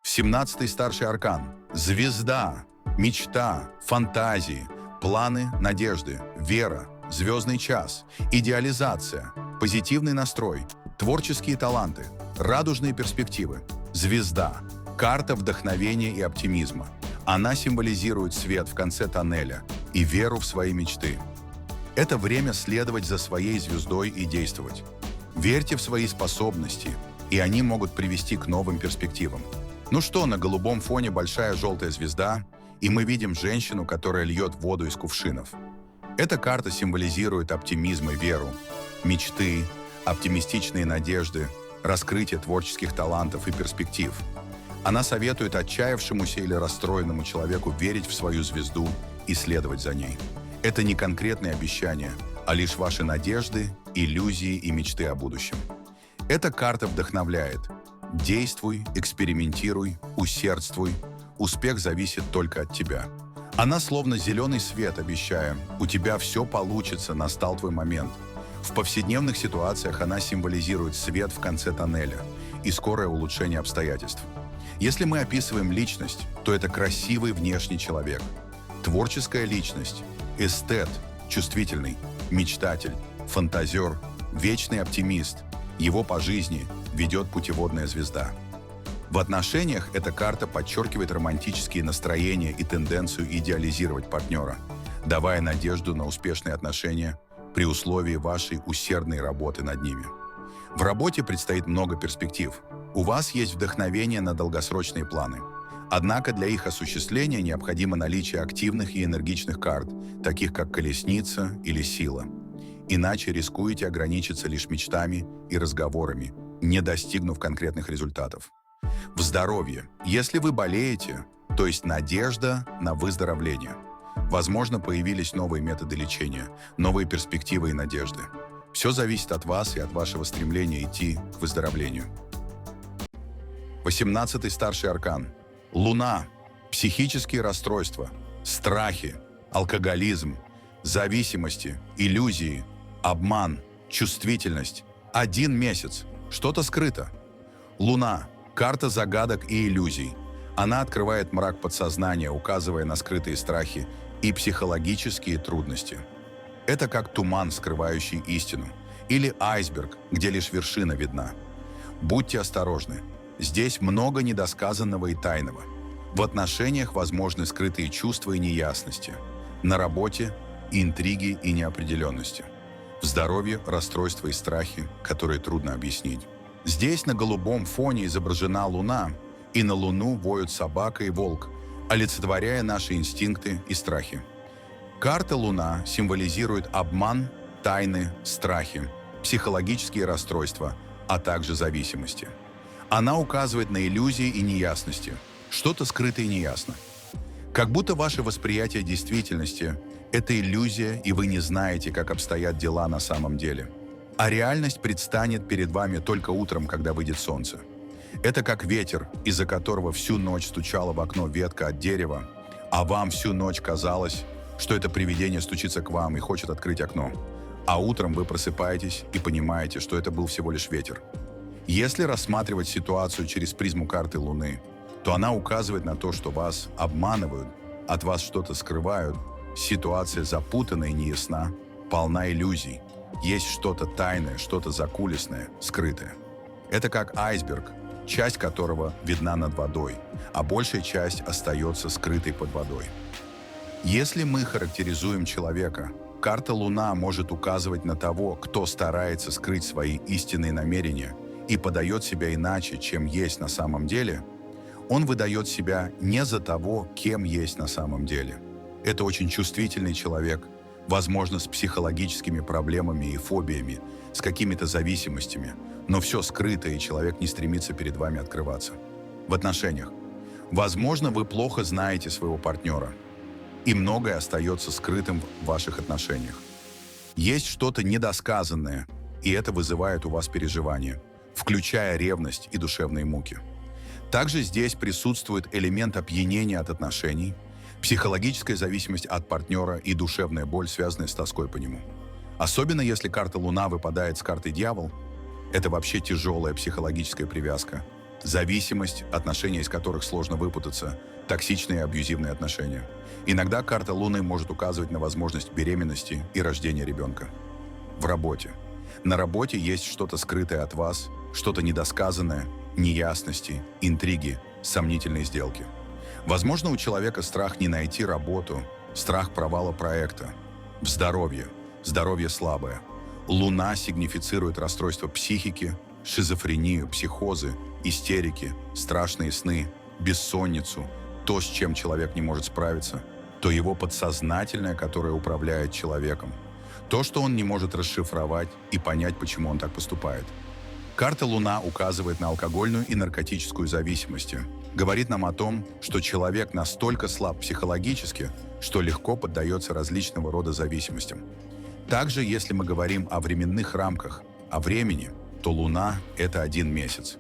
17-й старший аркан. Звезда, мечта, фантазии, планы, надежды, вера, звездный час, идеализация, позитивный настрой, творческие таланты, радужные перспективы. Звезда – карта вдохновения и оптимизма. Она символизирует свет в конце тоннеля и веру в свои мечты. Это время следовать за своей звездой и действовать. Верьте в свои способности, и они могут привести к новым перспективам. Ну что, на голубом фоне большая желтая звезда, и мы видим женщину, которая льет воду из кувшинов. Эта карта символизирует оптимизм и веру, мечты, оптимистичные надежды, раскрытие творческих талантов и перспектив. Она советует отчаявшемуся или расстроенному человеку верить в свою звезду и следовать за ней. Это не конкретные обещания, а лишь ваши надежды, иллюзии и мечты о будущем. Эта карта вдохновляет. Действуй, экспериментируй, усердствуй. Успех зависит только от тебя. Она словно зеленый свет, обещая, у тебя все получится, настал твой момент. В повседневных ситуациях она символизирует свет в конце тоннеля и скорое улучшение обстоятельств. Если мы описываем личность, то это красивый внешний человек, творческая личность, эстет, чувствительный, мечтатель, фантазер, вечный оптимист. Его по жизни ведет путеводная звезда. В отношениях эта карта подчеркивает романтические настроения и тенденцию идеализировать партнера, давая надежду на успешные отношения при условии вашей усердной работы над ними. В работе предстоит много перспектив. У вас есть вдохновение на долгосрочные планы. Однако для их осуществления необходимо наличие активных и энергичных карт, таких как колесница или сила. Иначе рискуете ограничиться лишь мечтами и разговорами, не достигнув конкретных результатов. В здоровье. Если вы болеете, то есть надежда на выздоровление. Возможно, появились новые методы лечения, новые перспективы и надежды. Все зависит от вас и от вашего стремления идти к выздоровлению. 18-й старший аркан. Луна. Психические расстройства, страхи, алкоголизм, зависимости, иллюзии, обман, чувствительность. 1 месяц. Что-то скрыто. Луна. Карта загадок и иллюзий. Она открывает мрак подсознания, указывая на скрытые страхи и психологические трудности. Это как туман, скрывающий истину, или айсберг, где лишь вершина видна. Будьте осторожны. Здесь много недосказанного и тайного. В отношениях возможны скрытые чувства и неясности. На работе – интриги и неопределенности. В здоровье – расстройства и страхи, которые трудно объяснить. Здесь на голубом фоне изображена Луна, и на Луну воют собака и волк, олицетворяя наши инстинкты и страхи. Карта Луна символизирует обман, тайны, страхи, психологические расстройства, а также зависимости. Она указывает на иллюзии и неясности, что-то скрыто и неясно. Как будто ваше восприятие действительности – это иллюзия, и вы не знаете, как обстоят дела на самом деле. А реальность предстанет перед вами только утром, когда выйдет солнце. Это как ветер, из-за которого всю ночь стучала в окно ветка от дерева, а вам всю ночь казалось, что это привидение стучится к вам и хочет открыть окно. А утром вы просыпаетесь и понимаете, что это был всего лишь ветер. Если рассматривать ситуацию через призму карты Луны, то она указывает на то, что вас обманывают, от вас что-то скрывают, ситуация запутана и неясна, полна иллюзий, есть что-то тайное, что-то закулисное, скрытое. Это как айсберг, часть которого видна над водой, а большая часть остается скрытой под водой. Если мы характеризуем человека, карта Луна может указывать на того, кто старается скрыть свои истинные намерения и подает себя иначе, чем есть на самом деле. Он выдает себя не за того, кем есть на самом деле. Это очень чувствительный человек, возможно, с психологическими проблемами и фобиями, с какими-то зависимостями, но все скрыто, и человек не стремится перед вами открываться. В отношениях. Возможно, вы плохо знаете своего партнера, и многое остается скрытым в ваших отношениях. Есть что-то недосказанное, и это вызывает у вас переживания, включая ревность и душевные муки. Также здесь присутствует элемент опьянения от отношений, психологическая зависимость от партнера и душевная боль, связанная с тоской по нему. Особенно если карта Луна выпадает с картой Дьявол, это вообще тяжелая психологическая привязка, зависимость, отношения из которых сложно выпутаться, токсичные и абьюзивные отношения. Иногда карта Луны может указывать на возможность беременности и рождения ребенка. В работе. На работе есть что-то скрытое от вас, что-то недосказанное, неясности, интриги, сомнительные сделки. Возможно, у человека страх не найти работу, страх провала проекта. В здоровье. Здоровье слабое. Луна сигнифицирует расстройство психики, шизофрению, психозы, истерики, страшные сны, бессонницу, то, с чем человек не может справиться, то его подсознательное, которое управляет человеком, то, что он не может расшифровать и понять, почему он так поступает. Карта Луна указывает на алкогольную и наркотическую зависимость, говорит нам о том, что человек настолько слаб психологически, что легко поддается различного рода зависимостям. Также, если мы говорим о временных рамках, о времени, то Луна – это 1 месяц.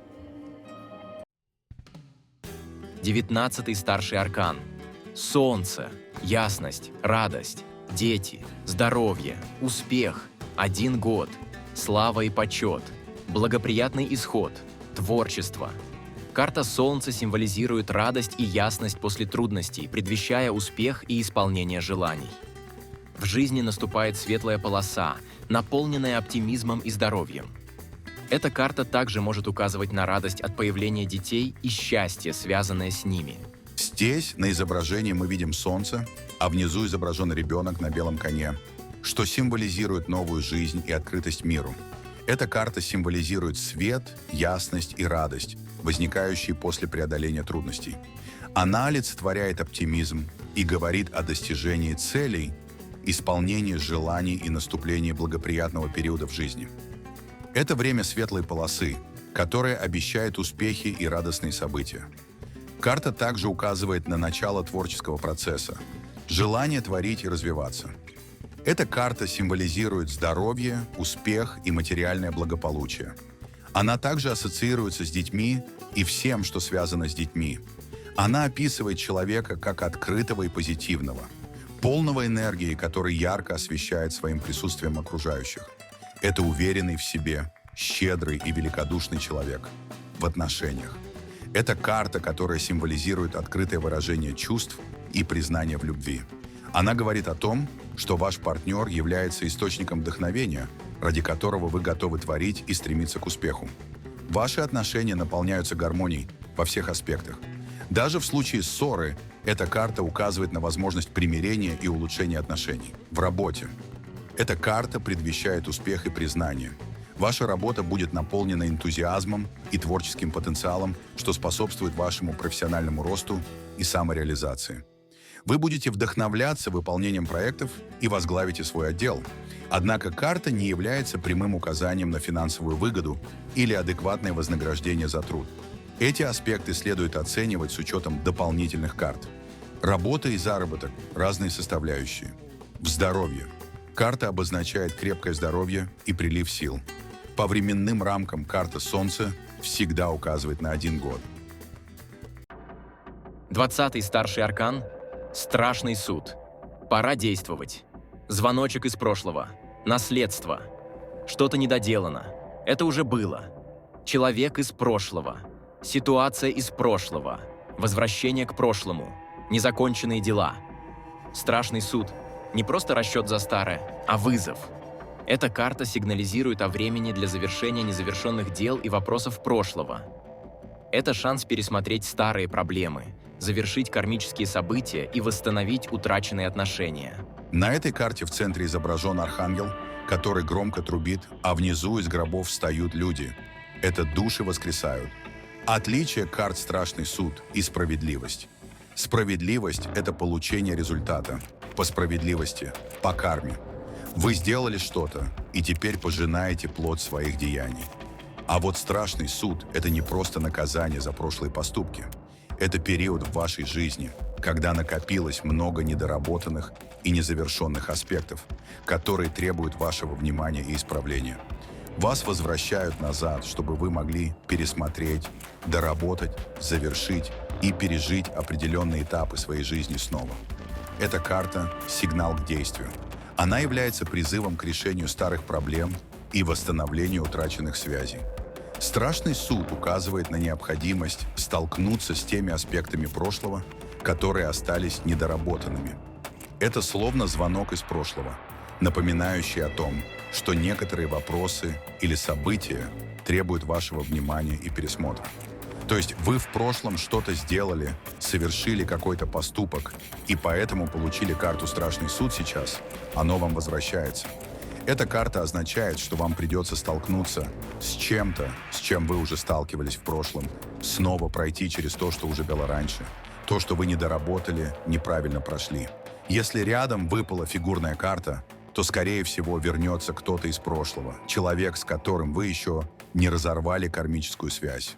19-й старший аркан. Солнце, ясность, радость, дети, здоровье, успех, 1 год, слава и почет, благоприятный исход, творчество. Карта Солнца символизирует радость и ясность после трудностей, предвещая успех и исполнение желаний. В жизни наступает светлая полоса, наполненная оптимизмом и здоровьем. Эта карта также может указывать на радость от появления детей и счастье, связанное с ними. Здесь на изображении мы видим Солнце, а внизу изображен ребенок на белом коне, что символизирует новую жизнь и открытость миру. Эта карта символизирует свет, ясность и радость, возникающие после преодоления трудностей. Она олицетворяет оптимизм и говорит о достижении целей, исполнении желаний и наступлении благоприятного периода в жизни. Это время светлой полосы, которая обещает успехи и радостные события. Карта также указывает на начало творческого процесса, желание творить и развиваться. Эта карта символизирует здоровье, успех и материальное благополучие. Она также ассоциируется с детьми и всем, что связано с детьми. Она описывает человека как открытого и позитивного, полного энергии, который ярко освещает своим присутствием окружающих. Это уверенный в себе, щедрый и великодушный человек. В отношениях. Это карта, которая символизирует открытое выражение чувств и признание в любви. Она говорит о том, что ваш партнер является источником вдохновения, ради которого вы готовы творить и стремиться к успеху. Ваши отношения наполняются гармонией во всех аспектах. Даже в случае ссоры эта карта указывает на возможность примирения и улучшения отношений. В работе. Эта карта предвещает успех и признание. Ваша работа будет наполнена энтузиазмом и творческим потенциалом, что способствует вашему профессиональному росту и самореализации. Вы будете вдохновляться выполнением проектов и возглавите свой отдел. Однако карта не является прямым указанием на финансовую выгоду или адекватное вознаграждение за труд. Эти аспекты следует оценивать с учетом дополнительных карт. Работа и заработок – разные составляющие. В здоровье. Карта обозначает крепкое здоровье и прилив сил. По временным рамкам карта Солнца всегда указывает на 1 год. 20-й старший аркан – страшный суд. Пора действовать. Звоночек из прошлого. Наследство. Что-то недоделано. Это уже было. Человек из прошлого. Ситуация из прошлого. Возвращение к прошлому. Незаконченные дела. Страшный суд. Не просто расчет за старое, а вызов. Эта карта сигнализирует о времени для завершения незавершенных дел и вопросов прошлого. Это шанс пересмотреть старые проблемы, завершить кармические события и восстановить утраченные отношения. На этой карте в центре изображен архангел, который громко трубит, а внизу из гробов встают люди. Это души воскресают. Отличие карт «Страшный суд» и «Справедливость». Справедливость – это получение результата. По справедливости, по карме. Вы сделали что-то, и теперь пожинаете плод своих деяний. А вот страшный суд – это не просто наказание за прошлые поступки. Это период в вашей жизни, когда накопилось много недоработанных и незавершенных аспектов, которые требуют вашего внимания и исправления. Вас возвращают назад, чтобы вы могли пересмотреть, доработать, завершить и пережить определенные этапы своей жизни снова. Эта карта – сигнал к действию. Она является призывом к решению старых проблем и восстановлению утраченных связей. Страшный суд указывает на необходимость столкнуться с теми аспектами прошлого, которые остались недоработанными. Это словно звонок из прошлого, напоминающий о том, что некоторые вопросы или события требуют вашего внимания и пересмотра. То есть вы в прошлом что-то сделали, совершили какой-то поступок, и поэтому получили карту «Страшный суд» сейчас, оно вам возвращается. Эта карта означает, что вам придется столкнуться с чем-то, с чем вы уже сталкивались в прошлом, снова пройти через то, что уже было раньше, то, что вы не доработали, неправильно прошли. Если рядом выпала фигурная карта, то, скорее всего, вернется кто-то из прошлого, человек, с которым вы еще не разорвали кармическую связь.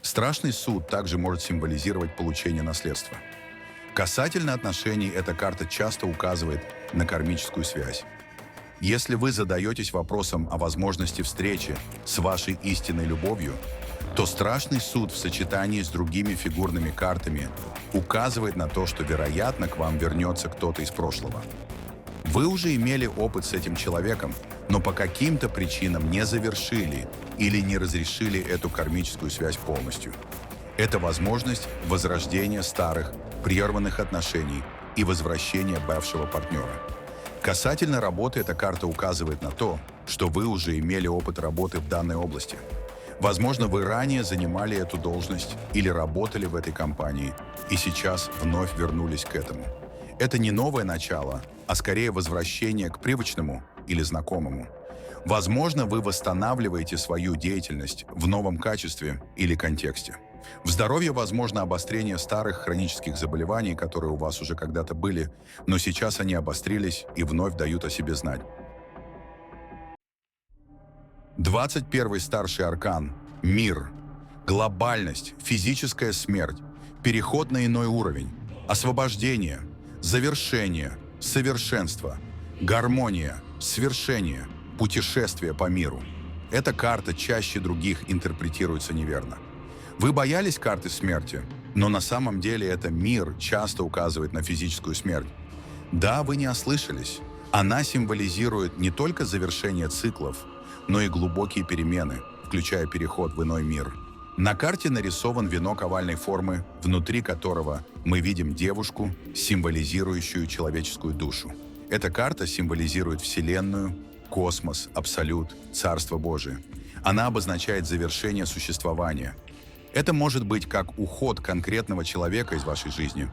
Страшный суд также может символизировать получение наследства. Касательно отношений, эта карта часто указывает на кармическую связь. Если вы задаетесь вопросом о возможности встречи с вашей истинной любовью, то страшный суд в сочетании с другими фигурными картами указывает на то, что, вероятно, к вам вернется кто-то из прошлого. Вы уже имели опыт с этим человеком, но по каким-то причинам не завершили или не разрешили эту кармическую связь полностью. Это возможность возрождения старых, прерванных отношений и возвращения бывшего партнера. Касательно работы, эта карта указывает на то, что вы уже имели опыт работы в данной области. Возможно, вы ранее занимали эту должность или работали в этой компании, и сейчас вновь вернулись к этому. Это не новое начало, а скорее возвращение к привычному или знакомому. Возможно, вы восстанавливаете свою деятельность в новом качестве или контексте. В здоровье возможно обострение старых хронических заболеваний, которые у вас уже когда-то были, но сейчас они обострились и вновь дают о себе знать. 21-й старший аркан – мир, глобальность, физическая смерть, переход на иной уровень, освобождение, завершение, совершенство, гармония, свершение, путешествие по миру. Эта карта чаще других интерпретируется неверно. Вы боялись карты смерти, но на самом деле это мир часто указывает на физическую смерть. Да, вы не ослышались. Она символизирует не только завершение циклов, но и глубокие перемены, включая переход в иной мир. На карте нарисован венок овальной формы, внутри которого мы видим девушку, символизирующую человеческую душу. Эта карта символизирует Вселенную, космос, абсолют, Царство Божие. Она обозначает завершение существования. Это может быть как уход конкретного человека из вашей жизни,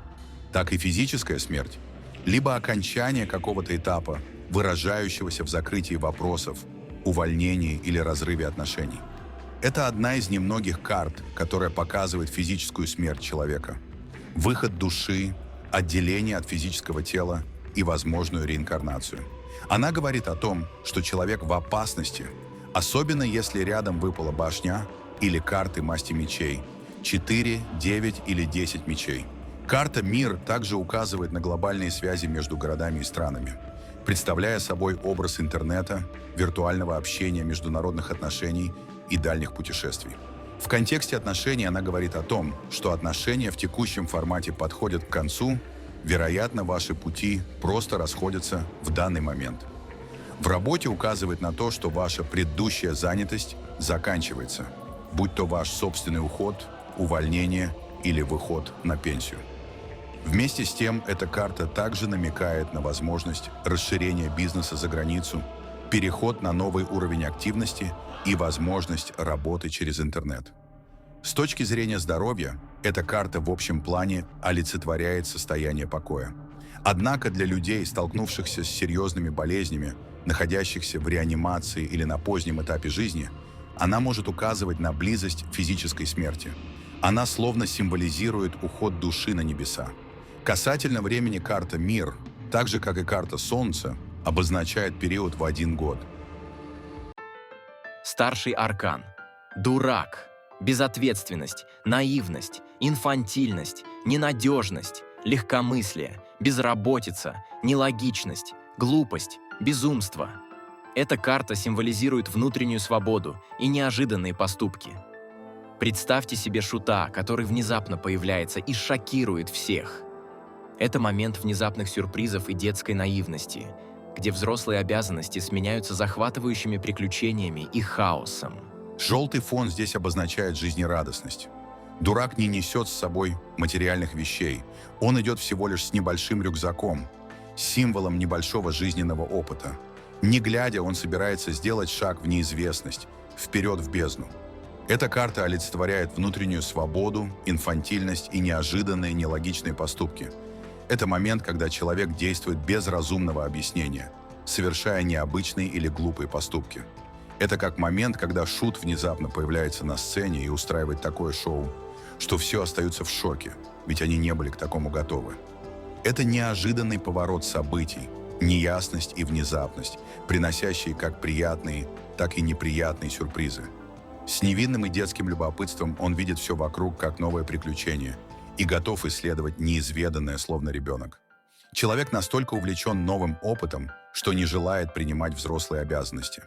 так и физическая смерть, либо окончание какого-то этапа, выражающегося в закрытии вопросов увольнении или разрыве отношений. Это одна из немногих карт, которая показывает физическую смерть человека, выход души, отделение от физического тела и возможную реинкарнацию. Она говорит о том, что человек в опасности, особенно если рядом выпала башня или карты масти мечей, 4, 9 или 10 мечей. Карта «Мир» также указывает на глобальные связи между городами и странами, представляя собой образ интернета, виртуального общения, международных отношений и дальних путешествий. В контексте отношений она говорит о том, что отношения в текущем формате подходят к концу, вероятно, ваши пути просто расходятся в данный момент. В работе указывает на то, что ваша предыдущая занятость заканчивается, будь то ваш собственный уход, увольнение или выход на пенсию. Вместе с тем, эта карта также намекает на возможность расширения бизнеса за границу, переход на новый уровень активности и возможность работы через интернет. С точки зрения здоровья, эта карта в общем плане олицетворяет состояние покоя. Однако для людей, столкнувшихся с серьезными болезнями, находящихся в реанимации или на позднем этапе жизни, она может указывать на близость физической смерти. Она словно символизирует уход души на небеса. Касательно времени карта «Мир», так же как и карта Солнца, обозначает период в 1 год. Старший аркан. Дурак. Безответственность, наивность, инфантильность, ненадежность, легкомыслие, безработица, нелогичность, глупость, безумство. Эта карта символизирует внутреннюю свободу и неожиданные поступки. Представьте себе шута, который внезапно появляется и шокирует всех. Это момент внезапных сюрпризов и детской наивности, где взрослые обязанности сменяются захватывающими приключениями и хаосом. Желтый фон здесь обозначает жизнерадостность. Дурак не несет с собой материальных вещей. Он идет всего лишь с небольшим рюкзаком, символом небольшого жизненного опыта. Не глядя, он собирается сделать шаг в неизвестность, вперед в бездну. Эта карта олицетворяет внутреннюю свободу, инфантильность и неожиданные нелогичные поступки. Это момент, когда человек действует без разумного объяснения, совершая необычные или глупые поступки. Это как момент, когда шут внезапно появляется на сцене и устраивает такое шоу, что все остаются в шоке, ведь они не были к такому готовы. Это неожиданный поворот событий, неясность и внезапность, приносящие как приятные, так и неприятные сюрпризы. С невинным и детским любопытством он видит все вокруг как новое приключение и готов исследовать неизведанное, словно ребенок. Человек настолько увлечен новым опытом, что не желает принимать взрослые обязанности.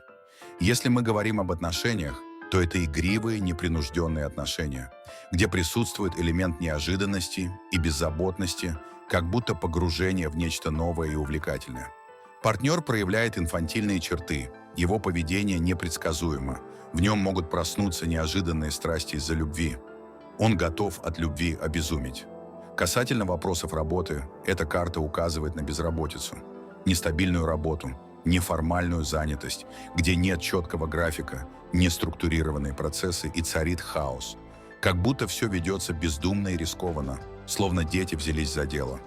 Если мы говорим об отношениях, то это игривые, непринужденные отношения, где присутствует элемент неожиданности и беззаботности, как будто погружение в нечто новое и увлекательное. Партнер проявляет инфантильные черты, его поведение непредсказуемо, в нем могут проснуться неожиданные страсти из-за любви. Он готов от любви обезуметь. Касательно вопросов работы, эта карта указывает на безработицу, нестабильную работу, неформальную занятость, где нет четкого графика, неструктурированные процессы и царит хаос. Как будто все ведется бездумно и рискованно, словно дети взялись за дело.